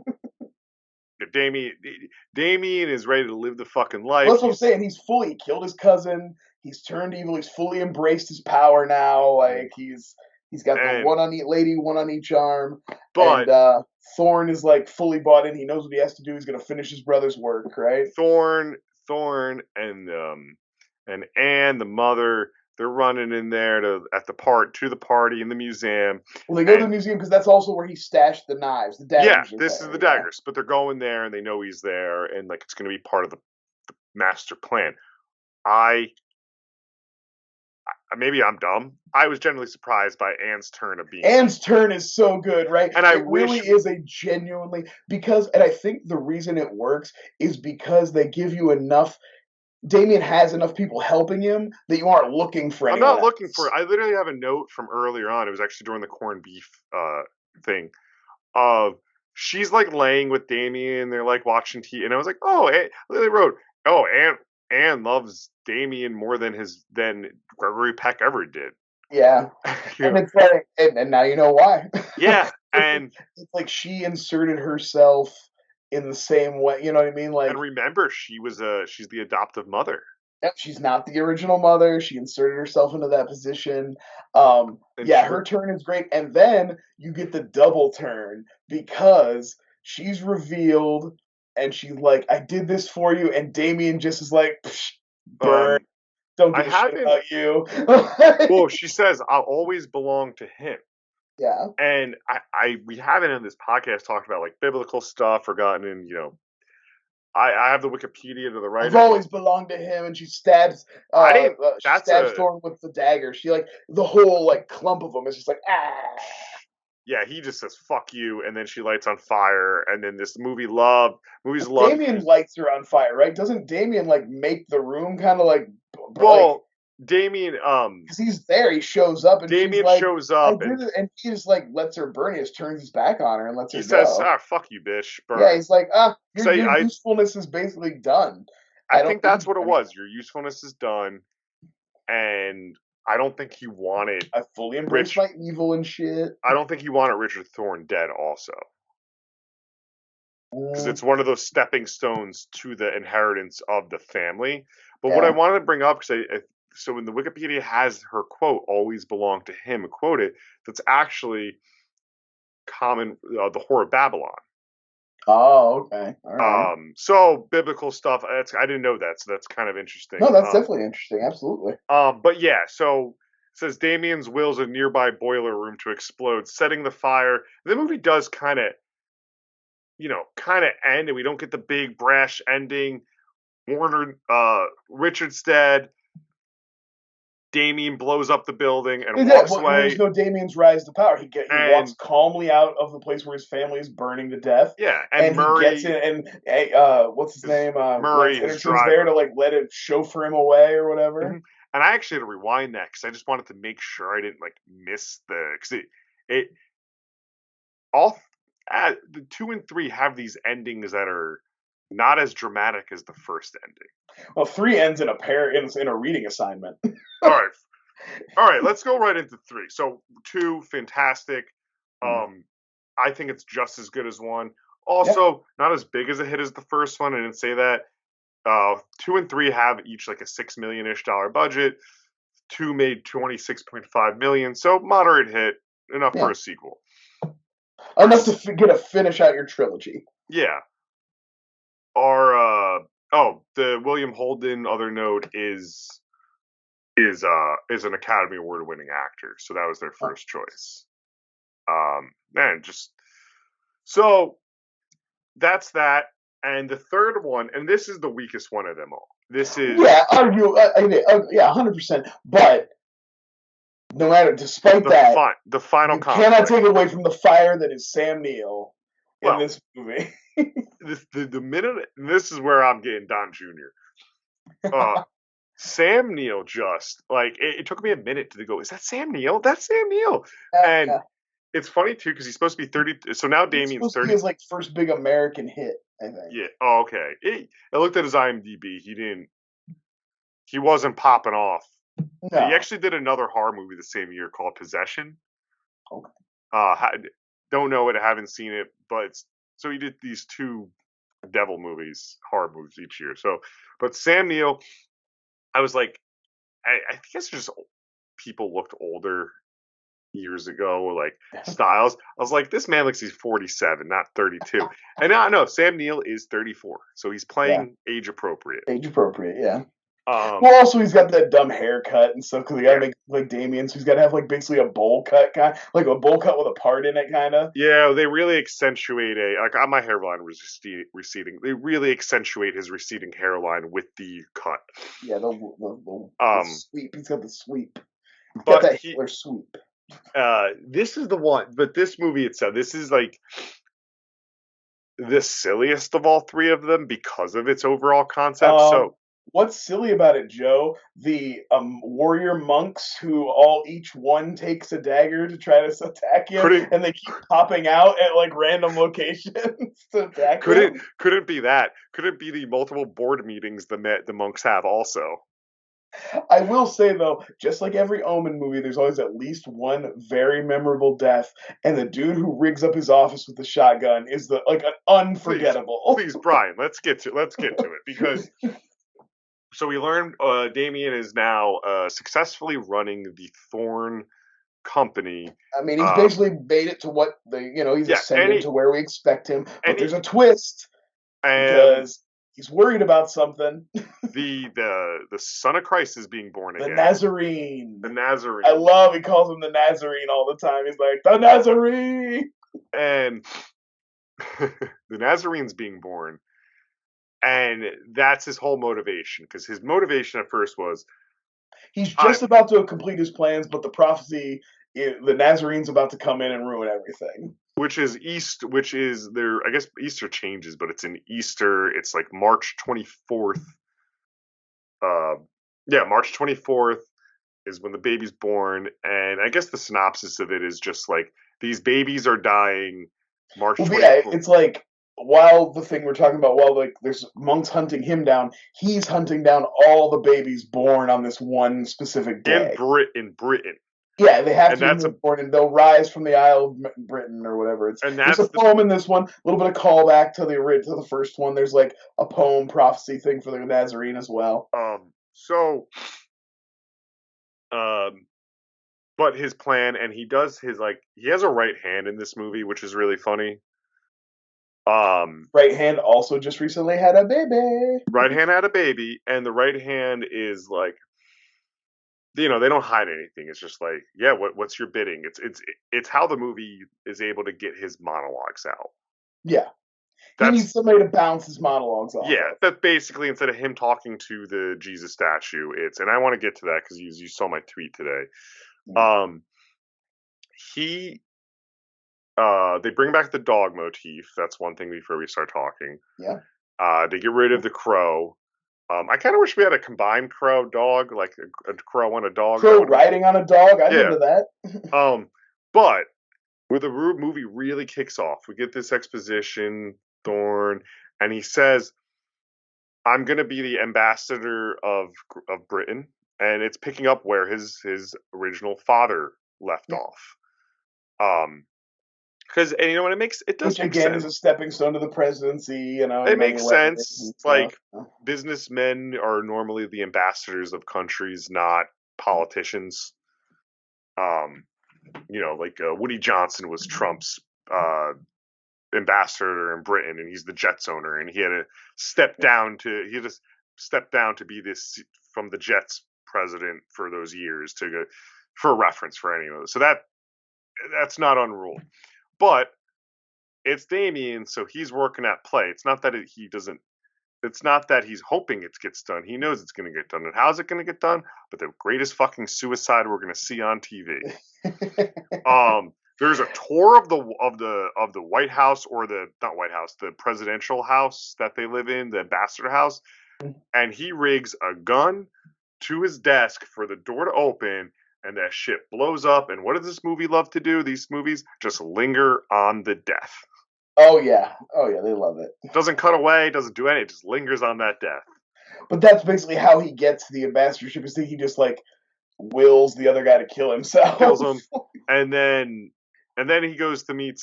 Damien is ready to live the fucking life. Well, that's what I'm saying. He killed his cousin. He's turned evil. He's fully embraced his power now. Like he's got the one on each lady, one on each arm. But Thorn is like fully bought in. He knows what he has to do. He's gonna finish his brother's work, right? Thorn, and Anne, the mother, they're running in there to the party in the museum. Well, they go to the museum because that's also where he stashed the knives, the daggers. Yeah, this is the daggers. But they're going there and they know he's there, and like it's gonna be part of the master plan. Maybe I'm dumb. I was genuinely surprised by Anne's turn of being. Anne's turn is so good, right? And it really is a genuinely and I think the reason it works is because they give you enough. Damien has enough people helping him that you aren't looking for anyone. I'm not looking for it. I literally have a note from earlier on. It was actually during the corned beef thing. She's like laying with Damien. They're like watching TV, and I was like, oh, I literally wrote, oh, Anne loves Damien more than Gregory Peck ever did. Yeah, and it's like, and now you know why. Yeah, and it's like she inserted herself in the same way. You know what I mean? Like, and remember, she's the adoptive mother. Yep, she's not the original mother. She inserted herself into that position. Her turn is great, and then you get the double turn because she's revealed. And she's like, I did this for you. And Damien just is like, burn. Don't give a shit about you. Well, she says, I'll always belong to him. Yeah. And we haven't in this podcast talked about like biblical stuff or gotten in, I have the Wikipedia to the right. I've always belonged to him. And she stabs Thorn with the dagger. She like, the whole like clump of them is just like, ah. Yeah, he just says "fuck you," and then she lights on fire, and then this movies love. Damien lights her on fire, right? Doesn't Damien like make the room kind of like? Well, Damien, because he's there, he shows up, and Damien like, shows up, and he just like lets her burn. He just turns his back on her and lets her go. He says, "Fuck you, bitch." Burn. Yeah, he's like, your usefulness is basically done. I think that's what it was. Your usefulness is done, and I don't think he wanted. I fully embrace my evil and shit. I don't think he wanted Richard Thorne dead, also, because it's one of those stepping stones to the inheritance of the family. But what I wanted to bring up, so when the Wikipedia has her quote "always belonged to him" quoted, that's actually common. The Whore of Babylon. Oh, okay. All right. So biblical stuff. I didn't know that, so that's kind of interesting. No, that's definitely interesting. Absolutely. But yeah, so it says Damien's wills a nearby boiler room to explode, setting the fire. The movie does kind of end, and we don't get the big brash ending. Richard's dead. Damien blows up the building and walks away. There's no Damien's rise to power. He walks calmly out of the place where his family is burning to death. Yeah, and Murray, he gets in, and what's his name? Murray is there to like let it chauffeur him away or whatever. and I actually had to rewind that because I just wanted to make sure I didn't like miss because it all the 2 and 3 have these endings that are not as dramatic as the first ending. Well, 3 ends in a reading assignment. All right, all right, let's go right into 3. So 2, fantastic. I think it's just as good as 1. Also, not as big as a hit as the first one. I didn't say that. 2 and 3 have each like a $6 million-ish budget. 2 made $26.5 million, so moderate hit, enough for a sequel. Enough to get a finish out your trilogy. Yeah. The William Holden other note is an Academy Award winning actor, so that was their first choice. So that's that. And the third one, and this is the weakest one of them all. This is 100%. But no matter, despite that, the final conflict cannot take away from the fire that is Sam Neill in this movie. the minute this is where I'm getting Don Jr. Sam Neill just like it took me a minute to go. Is that Sam Neill? That's Sam Neill. And it's funny too because he's supposed to be 30. So now Damien's 30. His like first big American hit, I think. Yeah. Oh, okay. I looked at his IMDb. He wasn't popping off. No. He actually did another horror movie the same year called Possession. Okay. Don't know it. I haven't seen it, but so he did these 2 devil movies, horror movies each year. So, but Sam Neill, I was like, I think it's just people looked older years ago, like styles. I was like, this man looks he's 47, not 32. And now no, Sam Neill is 34, so he's playing age appropriate. Age appropriate, yeah. Well, also he's got that dumb haircut and stuff because he got to make like Damien, so he's got to have like basically a bowl cut like a bowl cut with a part in it, kind of. Yeah, they really accentuate my hairline was receding. They really accentuate his receding hairline with the cut. Yeah, the sweep. He's got the sweep. He's got that Hitler sweep. This is the one, but this movie itself, this is like the silliest of all 3 of them because of its overall concept. So. What's silly about it, Joe? The warrior monks who each one takes a dagger to try to attack you, and they keep popping out at like random locations to attack you. Couldn't be that. Could it be the multiple board meetings the monks have also? I will say though, just like every Omen movie, there's always at least one very memorable death, and the dude who rigs up his office with the shotgun is an unforgettable. Please, Brian, let's get to it because. So we learned Damien is now successfully running the Thorn company. I mean, he's basically made it to what he's ascended to where we expect him. But there's a twist because he's worried about something. The Son of Christ is being born again. The Nazarene. The Nazarene. I love he calls him the Nazarene all the time. He's like, the Nazarene! And the Nazarene's being born. And that's his whole motivation, because his motivation at first was... He's just about to complete his plans, but the prophecy, the Nazarene's about to come in and ruin everything. Which is I guess Easter changes, but it's in Easter, it's like March 24th. March 24th is when the baby's born, and I guess the synopsis of it is just like, these babies are dying March 24th. Yeah, it's like... While the thing we're talking about, there's monks hunting him down, he's hunting down all the babies born on this one specific day. In Britain. Yeah, they have to be born, and they'll rise from the Isle of Britain or whatever. There's a poem in this one, a little bit of callback to the first one. There's like a poem prophecy thing for the Nazarene as well. But his plan, and he has a right hand in this movie, which is really funny. Right hand also just recently had a baby. Right hand had a baby, and the right hand is like, they don't hide anything. It's just like, yeah, what's your bidding? It's how the movie is able to get his monologues out. Yeah, he needs somebody to bounce his monologues off. Yeah, that basically instead of him talking to the Jesus statue, and I want to get to that because you saw my tweet today. Mm-hmm. They bring back the dog motif. That's one thing before we start talking. Yeah. They get rid of the crow. I kind of wish we had a combined crow dog, like a crow and a dog. Crow riding on a dog. I'm into that. But where the movie really kicks off, we get this exposition, Thorn, and he says, "I'm going to be the ambassador of Britain," and it's picking up where his original father left off. Because you know what, it does Which make again sense. Is a stepping stone to the presidency. You know, it makes sense. Like businessmen are normally the ambassadors of countries, not politicians. You know, like Woody Johnson was Trump's ambassador in Britain, and he's the Jets owner, and he had to step down to be this from the Jets president for those years for reference for any of those. So that's not unruled, but it's Damien, so he's working at play. It's not that he doesn't. It's not that he's hoping it gets done. He knows it's going to get done. And how's it going to get done? But the greatest fucking suicide we're going to see on TV. There's a tour of the White House, or not White House, the presidential house that they live in, the ambassador house, and he rigs a gun to his desk for the door to open, and that shit blows up. And what does this movie love to do? These movies just linger on the death. Oh yeah, they love it. Doesn't cut away, doesn't do anything, it just lingers on that death. But that's basically how he gets the ambassadorship, is that he just like wills the other guy to kill himself. Kills him, and then he goes to meet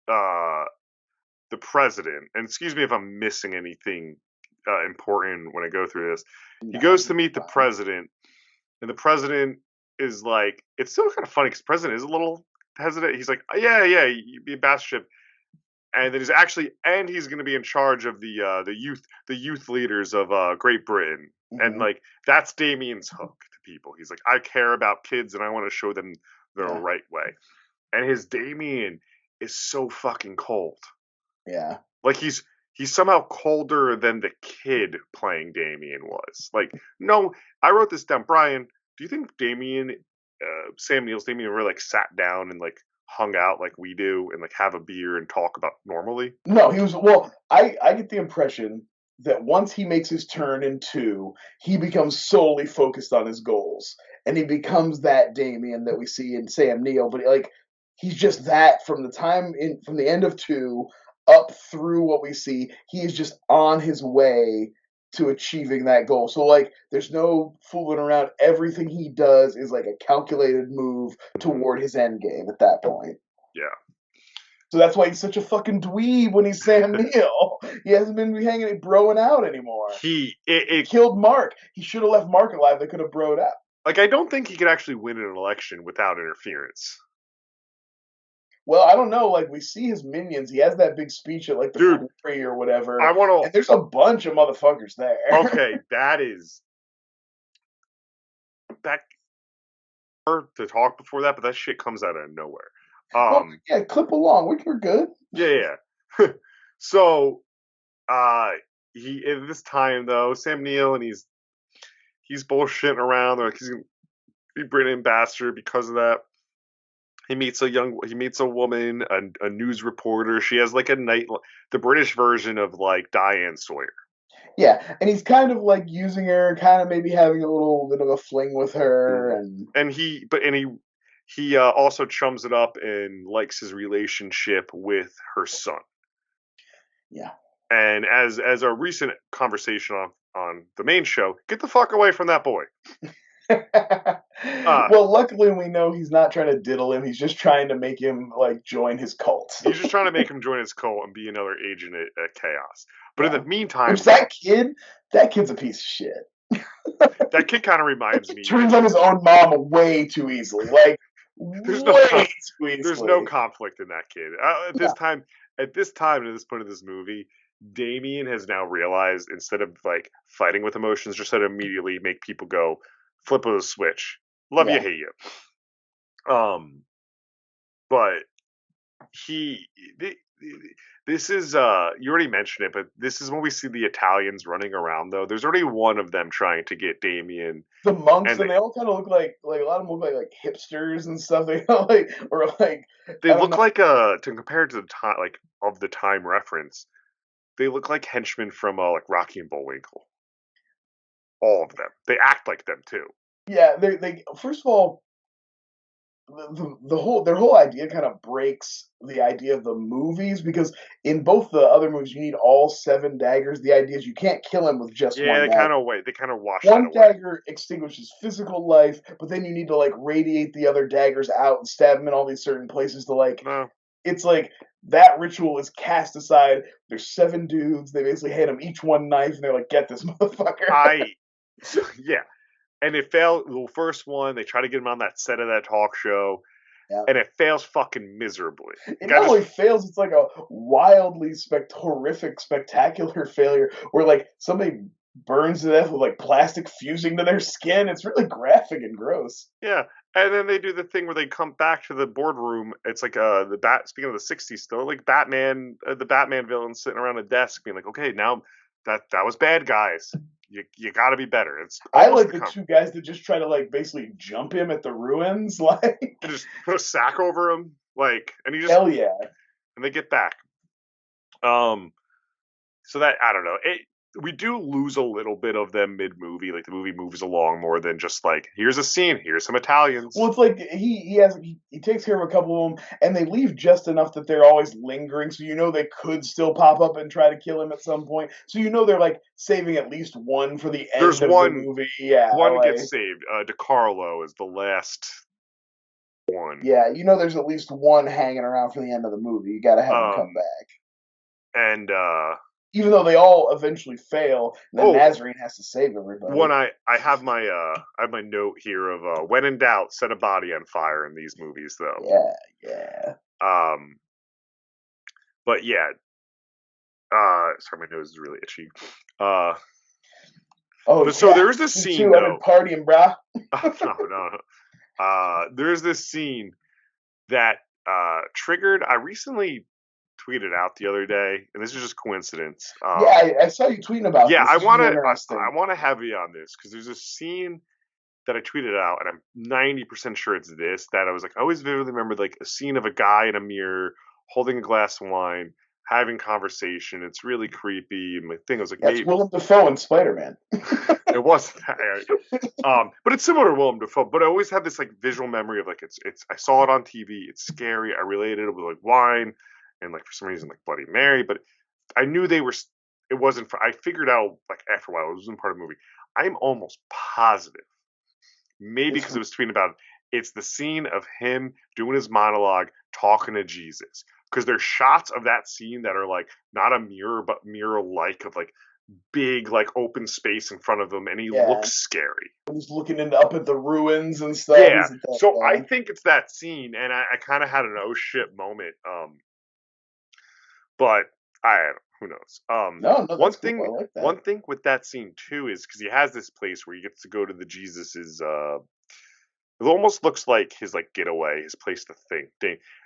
the president. And excuse me if I'm missing anything important when I go through this. He goes to meet the president, and the president is like, it's still kind of funny because the president is a little hesitant. He's like, yeah, the ambassadorship. And then he's going to be in charge of the youth leaders of Great Britain. And like, that's Damien's hook to people. He's like, I care about kids and I want to show them the right way. And his Damien is so fucking cold. Yeah. Like he's somehow colder than the kid playing Damien was. Like, no, I wrote this down. Brian, do you think Sam Neill's Damien really like sat down and like hung out like we do and like have a beer and talk about normally? No, he was, well, I get the impression that once he makes his turn in 2, he becomes solely focused on his goals, and he becomes that Damien that we see in Sam Neill. But like, he's just that from the end of 2 up through what we see. He is just on his way to achieving that goal. So like, there's no fooling around. Everything he does is like a calculated move toward his end game at that point. Yeah. So that's why he's such a fucking dweeb when he's Sam Neill. He hasn't been hanging broing out anymore. He killed Mark. He should have left Mark alive. They could have broed out. Like, I don't think he could actually win an election without interference. Well, I don't know. Like, we see his minions. He has that big speech at like the tree or whatever. And there's a bunch of motherfuckers there. Okay, that hurt to talk before that, but that shit comes out of nowhere. Yeah, clip along. We're good. Yeah. So, he at this time though, Sam Neill, and he's bullshitting around. Like, he's gonna be British ambassador because of that. He meets a woman, a news reporter. She has like the British version of like Diane Sawyer. Yeah, and he's kind of like using her, kind of maybe having a little bit of a fling with her, and he also chums it up and likes his relationship with her son. Yeah. And as our recent conversation on the main show, get the fuck away from that boy. Well, luckily we know he's not trying to diddle him. He's just trying to make him like join his cult. He's just trying to make him join his cult and be another agent at Chaos. But in the meantime, which that kid's a piece of shit. That kid kind of reminds me. Turns on his own mom way too easily. Like, there's no conflict in that kid. At this time, at this point of this movie, Damien has now realized, instead of like fighting with emotions, just to immediately make people go, flip of the switch. Love you, hate you. But this is you already mentioned it, but this is when we see the Italians running around. Though there's already one of them trying to get Damien. The monks, and they all kind of look like a lot of them look like hipsters and stuff. They look like to compare to the time, like of the time reference. They look like henchmen from like Rocky and Bullwinkle. all of them. They act like them too. Yeah, they first of all, their whole idea kind of breaks the idea of the movies because in both the other movies you need all 7 daggers. The idea is you can't kill him with just Yeah, one dagger. they kind of wash that One away. dagger extinguishes physical life, but then you need to like radiate the other daggers out and stab them in all these certain places to like. No. It's like that ritual is cast aside. There's 7 dudes. They basically hand them each one knife, and they're like, "Get this motherfucker." Yeah. And it failed. The first one, they try to get him on that set of that talk show, and it fails fucking miserably. It not only fails, it's like a wildly horrific, spectacular failure where like somebody burns to death with like plastic fusing to their skin. It's really graphic and gross. Yeah. And then they do the thing where they come back to the boardroom. It's like speaking of the 60s still, like Batman, the Batman villain sitting around a desk being like, okay, now that was bad, guys. You got to be better. It's I like the 2 guys that just try to like basically jump him at the ruins, like and just put a sack over him, like, and he just hell yeah. And they get back. So that I don't know. We do lose a little bit of them mid-movie. Like the movie moves along more than just like here's a scene, here's some Italians. Well, it's like he takes care of a couple of them, and they leave just enough that they're always lingering, so you know they could still pop up and try to kill him at some point. So you know they're like saving at least one for the end of the movie. Yeah, one gets saved. DeCarlo is the last one. Yeah, you know there's at least one hanging around for the end of the movie. You got to have him come back. And even though they all eventually fail, then Nazarene has to save everybody. I have my note here of when in doubt, set a body on fire in these movies, though. Yeah. But yeah. Sorry, my nose is really itchy. So there's this scene though. Partying, brah. No. There's this scene that triggered. I recently tweeted out the other day, and this is just coincidence. I saw you tweeting about this. I want to have you on this because there's a scene that I tweeted out, and I'm 90% sure it's this, that I was like, I always vividly remember like a scene of a guy in a mirror holding a glass of wine, having conversation. It's really creepy. And my thing, I was like, that's Willem Dafoe in Spider-Man. It wasn't that. But it's similar to Willem Dafoe. But I always have this like visual memory of like it's. I saw it on TV. It's scary. I related it with like wine and like for some reason like Bloody Mary. But I knew they were. It wasn't. I figured out like after a while it wasn't part of the movie. I'm almost positive. Maybe because it was tweeting about it. It's the scene of him doing his monologue, talking to Jesus. Because there's shots of that scene that are like not a mirror, but mirror-like of like big like open space in front of him, and he looks scary. He's looking up at the ruins and stuff. Yeah. So I think it's that scene, and I kind of had an oh shit moment. But who knows? No, one thing. Cool. I like that. One thing with that scene too is because he has this place where he gets to go to the Jesus's. It almost looks like his like getaway, his place to think.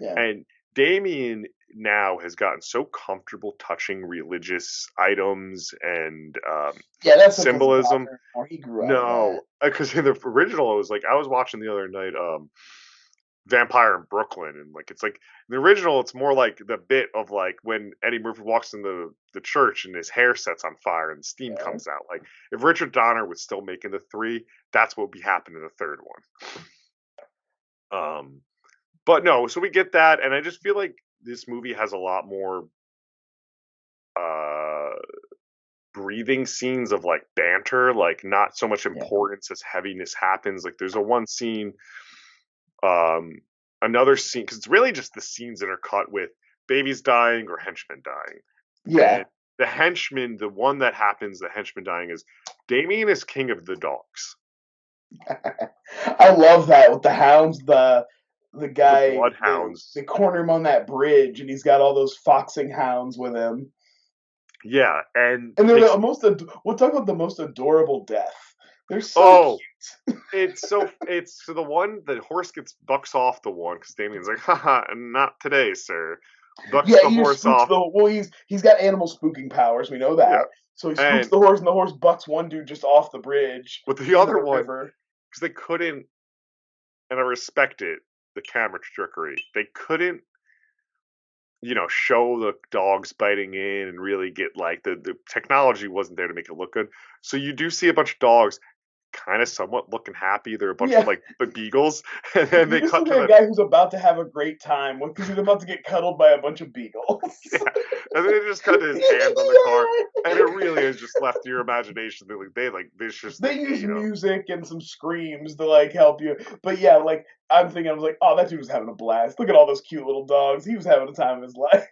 And Damien now has gotten so comfortable touching religious items and that's symbolism. He grew up. No, because in the original, I was watching the other night Vampire in Brooklyn, and like it's like in the original, it's more like the bit of like when Eddie Murphy walks in the church and his hair sets on fire and steam comes out. Like if Richard Donner was still making the 3, that's what would be happening in the third one. But no, so we get that, and I just feel like this movie has a lot more breathing scenes of like banter, like not so much importance as heaviness happens. Like there's a one scene, another scene, because it's really just the scenes that are cut with babies dying or henchmen dying. Yeah. And the henchman, the one that happens, the henchman dying is Damien is king of the dogs. I love that with the hounds, the guy, the bloodhounds. They corner him on that bridge, and he's got all those foxing hounds with him. Yeah, and they're the most. We'll talk about the most adorable death. They're so cute. It's the one the horse bucks off the one because Damien's like, haha, not today, sir. Bucks the horse off. He's got animal spooking powers. We know that. Yeah. So he spooks the horse, and the horse bucks one dude just off the bridge. With the other one, because they couldn't, and I respect it, the camera trickery. They couldn't show the dogs biting in and really get like the technology wasn't there to make it look good. So you do see a bunch of dogs kind of somewhat looking happy. They're a bunch of Yeah. like the beagles, and then You they just cut look to at a the guy who's about to have a great time because he's about to get cuddled by a bunch of beagles. yeah, and then they just cut to his hands on the car, and it really is just left to your imagination. They viciously They use ate him. music and some screams to like help you. But yeah, like I was like, oh, that dude was having a blast. Look at all those cute little dogs. He was having a time of his life.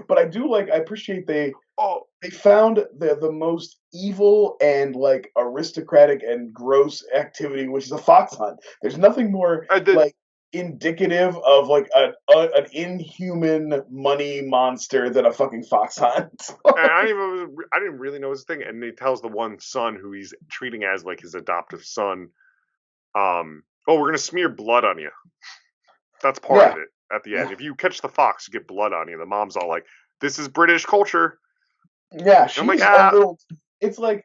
But I appreciate Oh, they found the most evil and like aristocratic and gross activity, which is a fox hunt. There's nothing more I did. like indicative of like an inhuman money monster than a fucking fox hunt. And I didn't really know his thing. And he tells the one son who he's treating as like his adoptive son, oh, we're gonna smear blood on you. That's part Yeah, of it at the end. yeah, If you catch the fox, you get blood on you. The mom's all like, "This is British culture." yeah. And I'm like, She's a ah, little. It's like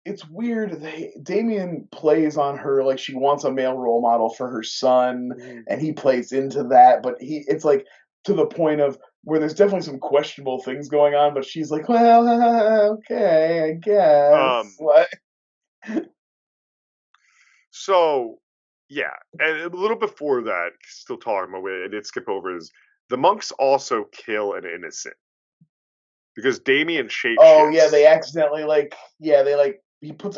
it's weird. Damien plays on her like she wants a male role model for her son, and he plays into that. But it's like to the point of where there's definitely some questionable things going on. But she's like, well, okay, I guess. um. What? So yeah, and a little before that, still talking about it, I did skip over is the monks also kill an innocent because Damien Oh yeah, shapeshifts. they accidentally they like he puts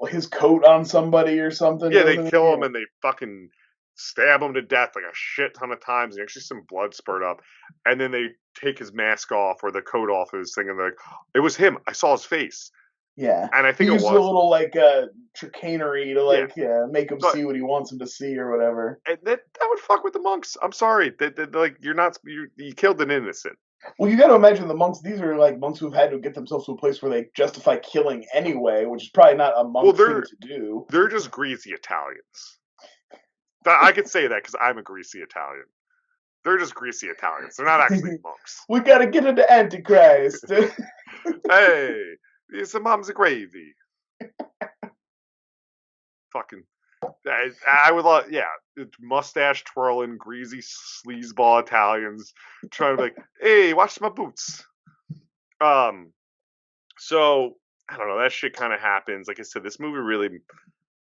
his coat on somebody or something, Yeah, they doesn't he? kill him and they fucking stab him to death like a shit ton of times. And actually, some blood spurt up, and then they take his mask off or the coat off of his thing, and they're like, "It was him. I saw his face." Yeah, And I he think it uses a was, little like chicanery to yeah. like make him But see what he wants him to see or whatever. and that would fuck with the monks. I'm sorry, that like you killed an innocent. Well, you got to imagine the monks. These are like monks who've had to get themselves to a place where they justify killing anyway, which is probably not a Well, monk thing they're to do. they're just greasy Italians. I could say that because I'm a greasy Italian. They're just greasy Italians. They're not actually monks. We got to get into Antichrist. Hey, some mom's gravy. Fucking, I would love, yeah, mustache twirling, greasy sleazeball Italians trying to be like, hey, watch my boots. So I don't know. That shit kind of happens. Like I said, this movie really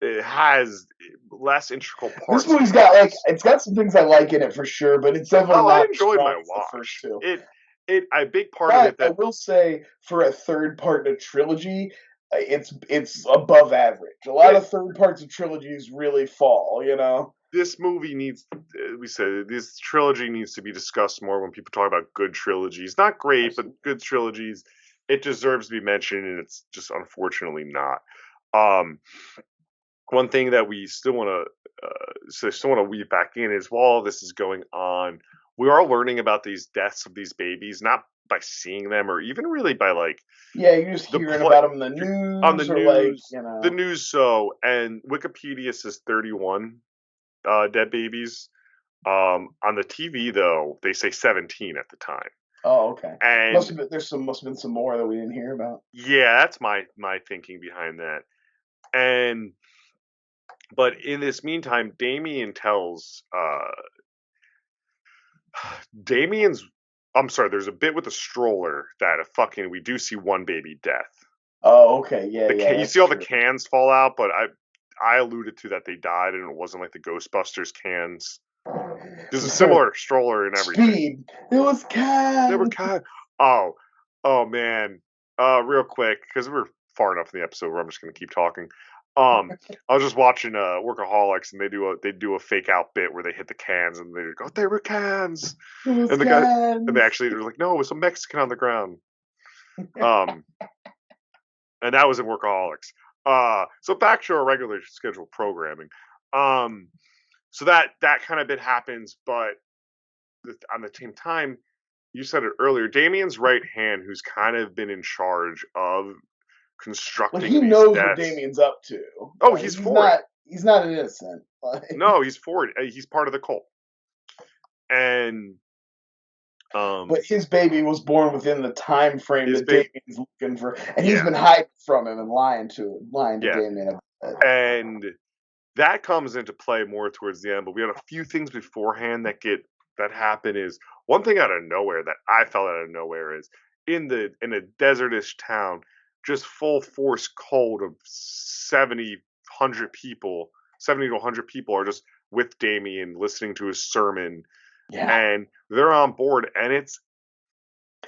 it has less integral parts. This movie's got it's got some things I like in it for sure, but it's definitely I not as enjoyed strong my as the first watch. two. A big part of But it I that will say, for a third part in a trilogy, it's above average. A lot of third parts of trilogies really fall, you know. this movie needs, we said, this trilogy needs to be discussed more when people talk about good trilogies. Not great, but good trilogies. It deserves to be mentioned, and it's just unfortunately not. Um, One thing that we still want to weave back in is while all this is going on, we are learning about these deaths of these babies, not by seeing them or even really by like Yeah, you're just the hearing about them in the on the news or like, news. you The know. news, and Wikipedia says 31 dead babies. On the TV though, they say 17 at the time. Oh, okay. And Must have been some more that we didn't hear about. yeah, that's my thinking behind that. And but in this meantime, Damien tells Damien's I'm sorry, there's a bit with a stroller that we do see one baby death. Oh, okay. Yeah, yeah, You that's see all the true. cans fall out, but I alluded to that they died and it wasn't like the Ghostbusters cans. There's a similar stroller and everything. Speed. It was They were Cat. kind. Oh man. Real quick, because we're far enough in the episode where I'm just gonna keep talking. I was just watching Workaholics, and they do a fake out bit where they hit the cans, and they go, "They were cans," It was and the guy, and they cans. actually were like, "No, it was a Mexican on the ground." Um, and that was in Workaholics. So back to our regular scheduled programming. So that kind of bit happens, but on the same time, you said it earlier, Damien's right hand, who's kind of been in charge of Like constructing he these knows what deaths. Damien's up to. Oh, Like, he's for it. he's not an innocent. Like, No, he's for it. He's part of the cult. And but his baby was born within the time frame that Damien's looking for, and he's been hiding from him and lying to Damien. And that comes into play more towards the end. But we had a few things beforehand that happen. Is one thing out of nowhere that I felt out of nowhere is in a desertish town, just full force cold of 70 people, 70 to 100 people are just with Damien listening to his sermon, and they're on board, and it's,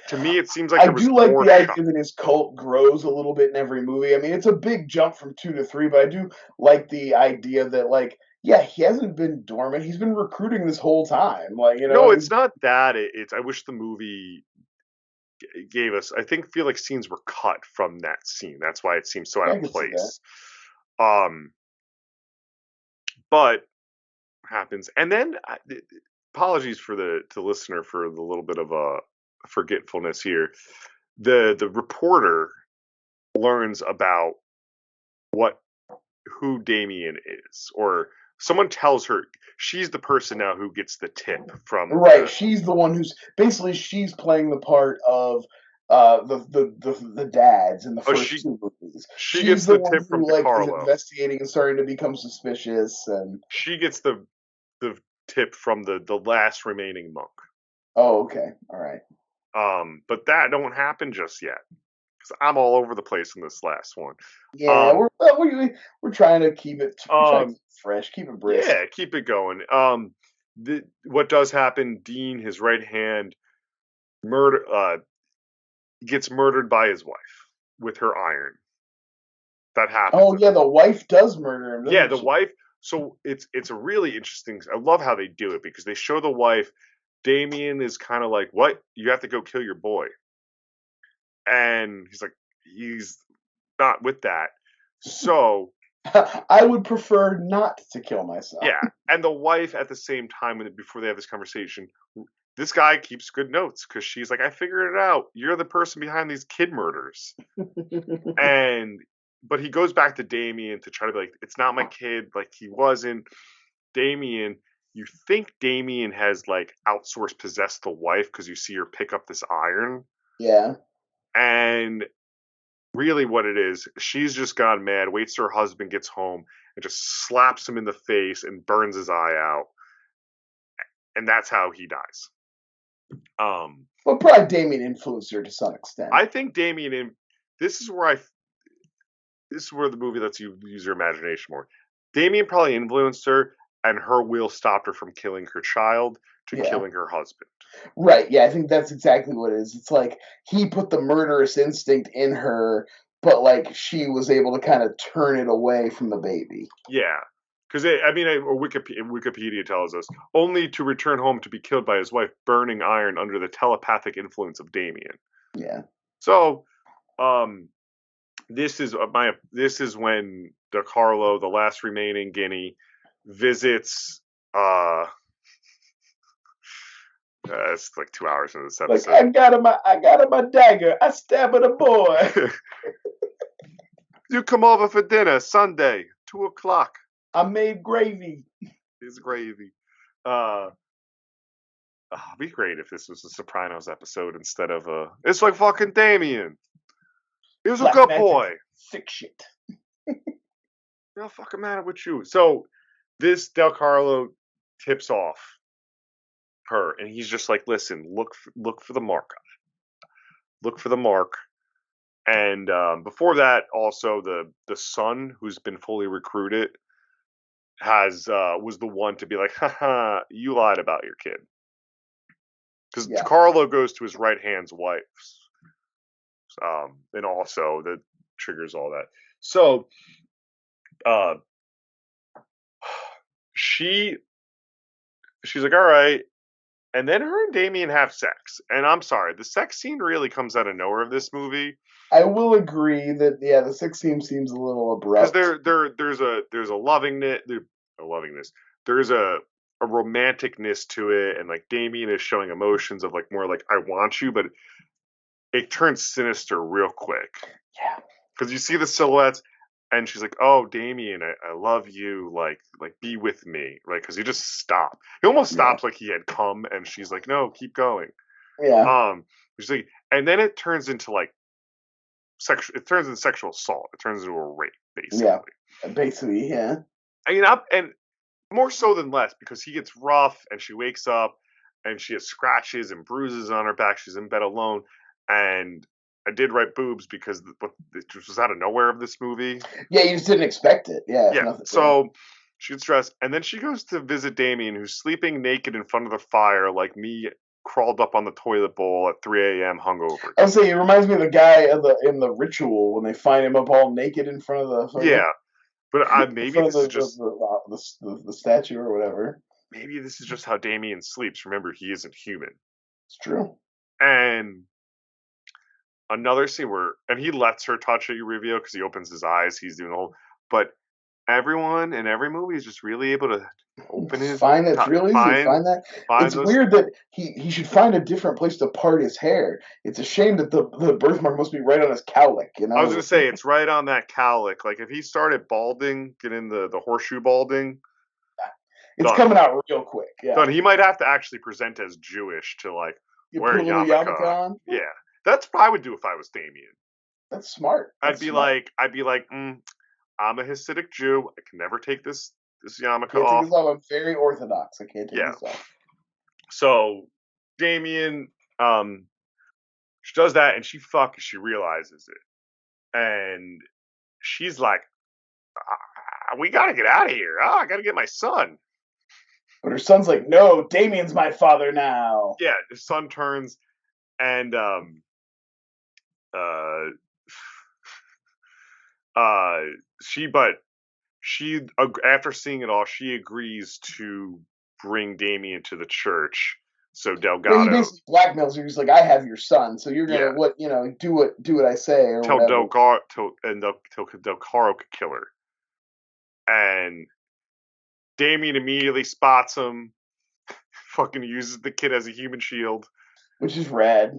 to me, it seems like I do like the idea that his cult grows a little bit in every movie. I mean, it's a big jump from 2 to 3, but I do like the idea that, like, yeah, he hasn't been dormant. He's been recruiting this whole time. Like, you know, no, it's not that. It's I wish the movie gave us. Feel like scenes were cut from that scene. That's why it seems so out of place. But happens, and then apologies to the listener for the little bit of a forgetfulness here. The reporter learns about who Damien is, or someone tells her she's the person now who gets the tip from. Right, she's the one who's basically she's playing the part of the dads in the first 2 movies. She gets the tip from who, like, is DiCarlo. investigating and starting to become suspicious, and she gets the tip from the last remaining monk. Oh, okay, all right. But that don't happen just yet, because I'm all over the place in this last one. Yeah, we're trying to keep it fresh, keep it brisk. Yeah, keep it going. What does happen? Dean, his right hand, gets murdered by his wife with her iron. That happens. Oh yeah, the wife does murder him. Yeah, the wife. So it's a really interesting. I love how they do it, because they show the wife. Damien is kind of like, "What? You have to go kill your boy," and he's like, he's not with that. So I would prefer not to kill myself. Yeah, and the wife at the same time, before they have this conversation, this guy keeps good notes, because she's like, "I figured it out. You're the person behind these kid murders." But he goes back to Damien to try to be like, "It's not my kid." Like, he wasn't. Damien, you think Damien has, like, outsourced possessed the wife, because you see her pick up this iron. Yeah. And really what it is, she's just gone mad, waits till her husband gets home, and just slaps him in the face and burns his eye out. And that's how he dies. Well, probably Damien influenced her to some extent. I think Damien, this is where the movie lets you use your imagination more. Damien probably influenced her, and her will stopped her from killing her child to killing her husband. Right, yeah, I think that's exactly what it is. It's like he put the murderous instinct in her, but, like, she was able to kind of turn it away from the baby. Yeah, because Wikipedia tells us, only to return home to be killed by his wife, burning iron under the telepathic influence of Damien. Yeah. So, this is when DiCarlo, the last remaining guinea, visits. It's like 2 hours into this episode. Like, I got him a dagger. I stab at a boy. You come over for dinner Sunday, 2:00. I made gravy. It's gravy. It'd be great if this was a Sopranos episode instead of it's like fucking Damien. He was a good boy. Sick shit. No fucking matter with you. So this DiCarlo tips off her, and he's just like, "Listen, look for the mark on it. Look for the mark." And before that, also the son, who's been fully recruited, was the one to be like, "Haha, you lied about your kid." Because DiCarlo goes to his right hand's wife's, and also that triggers all that. So, she's like, "All right," and then her and Damien have sex. And I'm sorry, the sex scene really comes out of nowhere of this movie. I will agree that the sex scene seems a little abrupt. Because there's a lovingness. There's a romanticness to it, and, like, Damien is showing emotions of, like, more like, I want you, but it turns sinister real quick. Yeah. Because you see the silhouettes, and she's like, "Oh, Damien, I love you, like be with me," right? Because he just stopped. He almost stops like he had come, and she's like, "No, keep going." Yeah. She's like, and then it turns into, like, it turns into sexual assault. It turns into a rape, basically. Yeah, basically, yeah. I mean, and more so than less, because he gets rough, and she wakes up, and she has scratches and bruises on her back. She's in bed alone, and I did write boobs because it was out of nowhere of this movie. Yeah, you just didn't expect it. Yeah. So she gets dressed, and then she goes to visit Damien, who's sleeping naked in front of the fire, like me, crawled up on the toilet bowl at 3 a.m. hungover. I was saying, it reminds me of the guy in the Ritual when they find him up all naked in front of the yeah, but maybe this is just the statue or whatever. Maybe this is just how Damien sleeps. Remember, he isn't human. It's true. And another scene and he lets her touch it, you reveal, because he opens his eyes. He's doing the whole, but everyone in every movie is just really able to open his. It's real easy to find that. It's weird that he should find a different place to part his hair. It's a shame that the birthmark must be right on his cowlick. You know, I was gonna say it's right on that cowlick. Like if he started balding, getting the horseshoe balding, it's coming out real quick. Yeah, done. He might have to actually present as Jewish to like wear a yarmulke on. Yeah, that's what I would do if I was Damien. That's smart. I'd be like, I'm a Hasidic Jew. I can never take this yarmulke off. I'm very Orthodox. I can't take this off. So Damien, she does that, and she realizes it, and she's like, "We gotta get out of here. Oh, I gotta get my son." But her son's like, "No, Damien's my father now." Yeah, his son turns, and she after seeing it all, she agrees to bring Damien to the church. So Delgado, he basically blackmails her. He's like, "I have your son, so you're gonna do what I say." Or tell whatever. Del Caro could kill her, and Damien immediately spots him. Fucking uses the kid as a human shield, which is rad.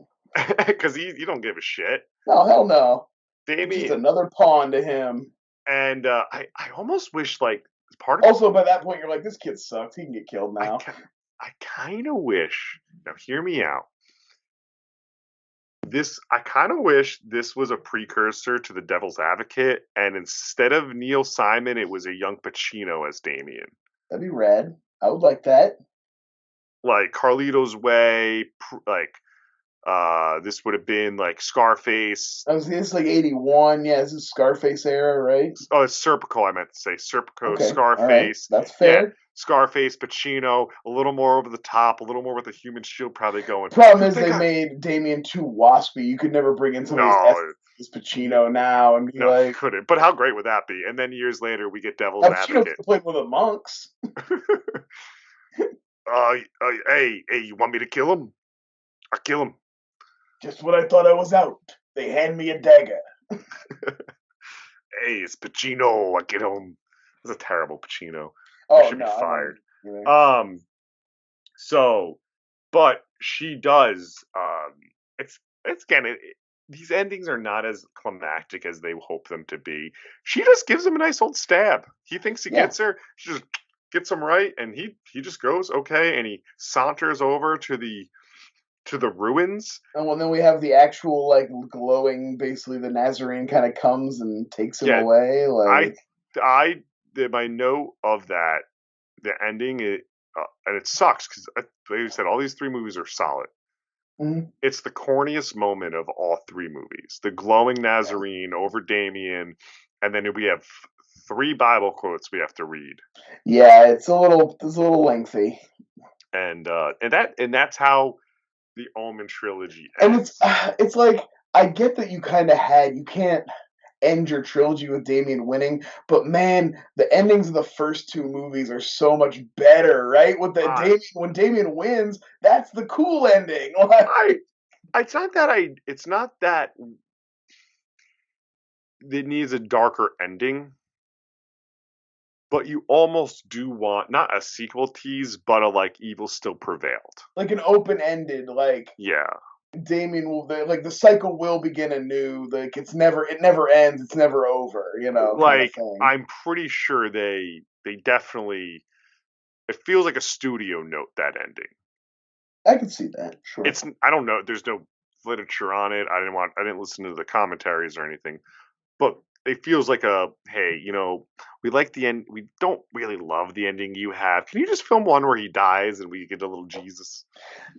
Because you don't give a shit. No, hell no. Damien, just another pawn to him. And I almost wish, like, part of also by that point you're like, this kid sucks. He can get killed now. I kind of wish. Now, hear me out. I kind of wish this was a precursor to The Devil's Advocate, and instead of Neil Simon, it was a young Pacino as Damien. That'd be rad. I would like that. Like Carlito's Way, like. This would have been like Scarface. It's like 81. Yeah, this is Scarface era, right? Oh, it's Serpico. I meant to say Serpico, okay. Scarface. Right. That's fair. Yeah. Scarface, Pacino, a little more over the top, a little more with the human shield probably going. Problem is they made Damien too waspy. You could never bring in somebody as Pacino now and be like... couldn't. But how great would that be? And then years later, we get Devil's Advocate. Played with the monks. Hey, you want me to kill him? I'll kill him. Just when I thought I was out, they hand me a dagger. Hey, it's Pacino. I get him. That's a terrible Pacino. Oh, should be fired. But she does. It's again. These endings are not as climactic as they hope them to be. She just gives him a nice old stab. He thinks he gets her. She just gets him right, and he just goes okay, and he saunters over to the ruins. And then we have the actual, like, glowing, basically the Nazarene kind of comes and takes him away. Like I did my note of that, the ending, and it sucks because, like you said, all these three movies are solid. Mm-hmm. It's the corniest moment of all three movies. The glowing Nazarene over Damien, and then we have 3 Bible quotes we have to read. Yeah, it's a little lengthy. And that's how the Omen Trilogy ends. And it's like, I get that you can't end your trilogy with Damien winning, but man, the endings of the first 2 movies are so much better, right? When Damien wins, that's the cool ending. It's not that it needs a darker ending, but you almost do want not a sequel tease, but a like evil still prevailed, like an open-ended, like Damien will the cycle will begin anew. Like it never ends. It's never over. You know, like I'm pretty sure they definitely. It feels like a studio note, that ending. I can see that. Sure. I don't know. There's no literature on it. I didn't listen to the commentaries or anything, but it feels like hey, we like the end. We don't really love the ending you have. Can you just film one where he dies and we get a little Jesus?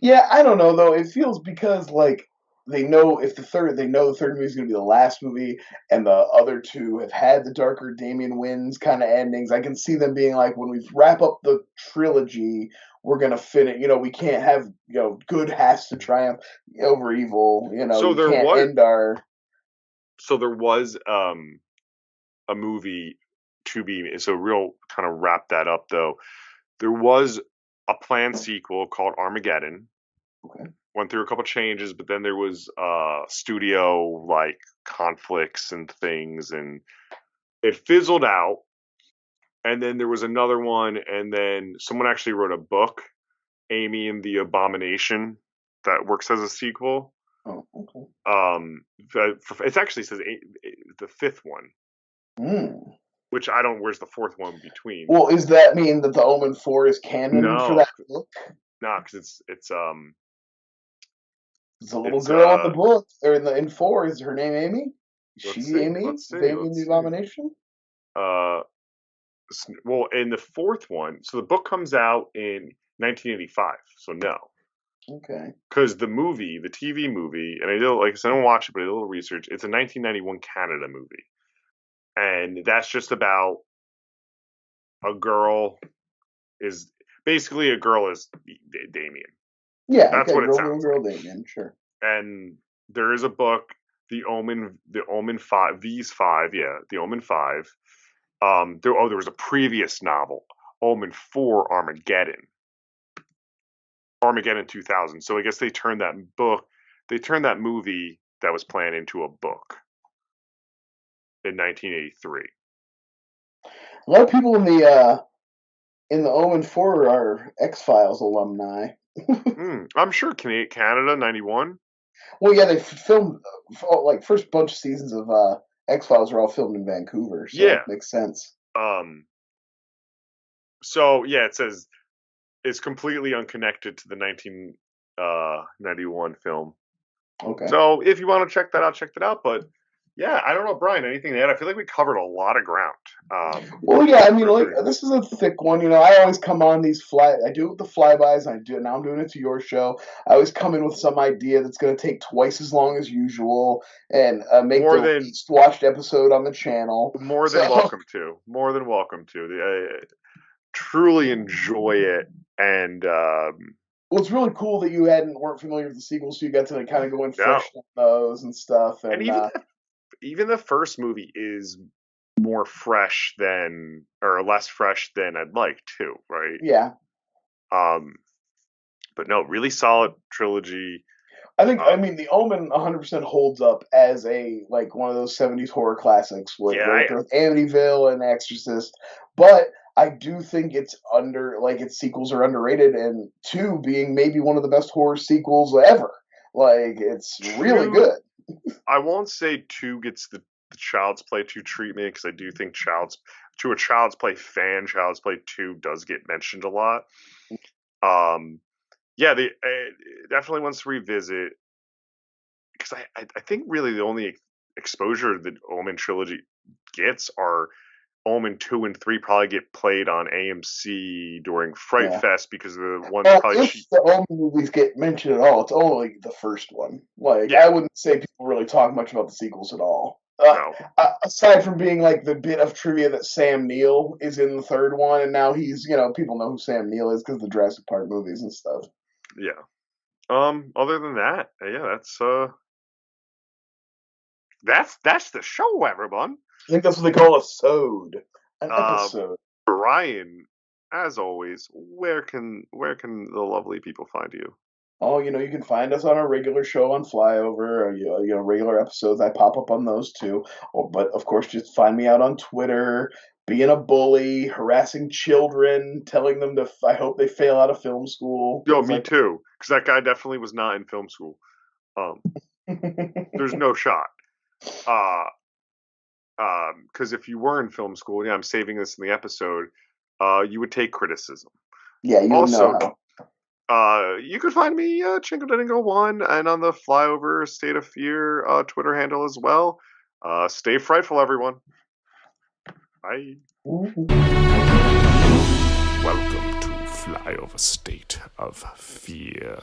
Yeah, I don't know though. It feels because like they know the third movie is going to be the last movie, and the other two have had the darker Damien Wins kind of endings. I can see them being like, when we wrap up the trilogy, we're going to finish. We can't have good has to triumph over evil. So We there can't was, end our. so there was a movie to be. So real kind of wrap that up though. There was a planned sequel called Armageddon. Okay. Went through a couple changes, but then there was studio like conflicts and things, and it fizzled out. And then there was another one, and then someone actually wrote a book, Amy and the Abomination, that works as a sequel. Oh, okay. It actually says the fifth one, Mm. which I don't. Where's the fourth one between? Well, does that mean that the Omen 4 is canon for No, that book? no, because It's a little it's girl in the book, or in 4. Is her name Amy? Is let's she see, Amy? let's Is see, Amy the let's see. Abomination? Uh, well, in the fourth one, so the book comes out in 1985, so no. Okay. Because the TV movie, and I did, like I said, I don't watch it, but I did a little research. It's a 1991 Canada movie, and that's just about a girl is basically a girl is Damien. Yeah, That's okay, what it girl, girl, sounds girl, like. Damien, sure. And there is a book, the Omen 5, V's 5, yeah, the Omen 5. There was a previous novel, Omen 4, Armageddon 2000. So I guess they turned that movie that was planned into a book in 1983. A lot of people in the Omen 4 are X-Files alumni. I'm sure Canada 91. Well, yeah, they filmed like first bunch of seasons of X-Files are all filmed in Vancouver, so Yeah. it makes sense. So yeah, it says it's completely unconnected to the 1991 film. Okay. So if you want to check that out, check that out. But yeah, I don't know, Brian, anything to add? I feel like we covered a lot of ground. Well, yeah, I mean, like this is a thick one. I always come on these I do it with the flybys, and now I'm doing it to your show. I always come in with some idea that's going to take twice as long as usual, and make the least watched episode on the channel. More than welcome to. More than welcome to. Truly enjoy it, and well, it's really cool that you weren't familiar with the sequels, so you got to kind of go in fresh on those and stuff. And even the first movie is more fresh than, or less fresh than I'd like too, right? Yeah. But no, really solid trilogy. I think I mean the Omen 100% holds up as one of those 70s horror classics with Amityville and Exorcist, but I do think its sequels are underrated, and 2 being maybe one of the best horror sequels ever. It's really good. I won't say 2 gets the Child's Play 2 treatment, because I do think to a Child's Play fan, Child's Play 2 does get mentioned a lot. Yeah, they definitely wants to revisit, because I think really the only exposure that Omen Trilogy gets are Omen 2 and 3 probably get played on AMC during Fright Fest, because the ones probably if the Omen movies get mentioned at all, it's only the first one. I wouldn't say people really talk much about the sequels at all. No. Aside from being the bit of trivia that Sam Neill is in the third one, and now he's people know who Sam Neill is because of the Jurassic Park movies and stuff. Yeah. Other than that, yeah, that's the show, everyone. I think that's what they call a sode. An episode. Brian, as always, where can the lovely people find you? Oh, you can find us on our regular show on Flyover, or, regular episodes. I pop up on those too. But of course, just find me out on Twitter, being a bully, harassing children, telling them I hope they fail out of film school. Yo, me too, because that guy definitely was not in film school. There's no shot. Because if you were in film school, yeah, I'm saving this in the episode, you would take criticism. Yeah, you also know how. You could find me Chingo1 and on the Flyover State of Fear Twitter handle as well. Stay frightful, everyone. Bye. Ooh. Welcome to Flyover State of Fear.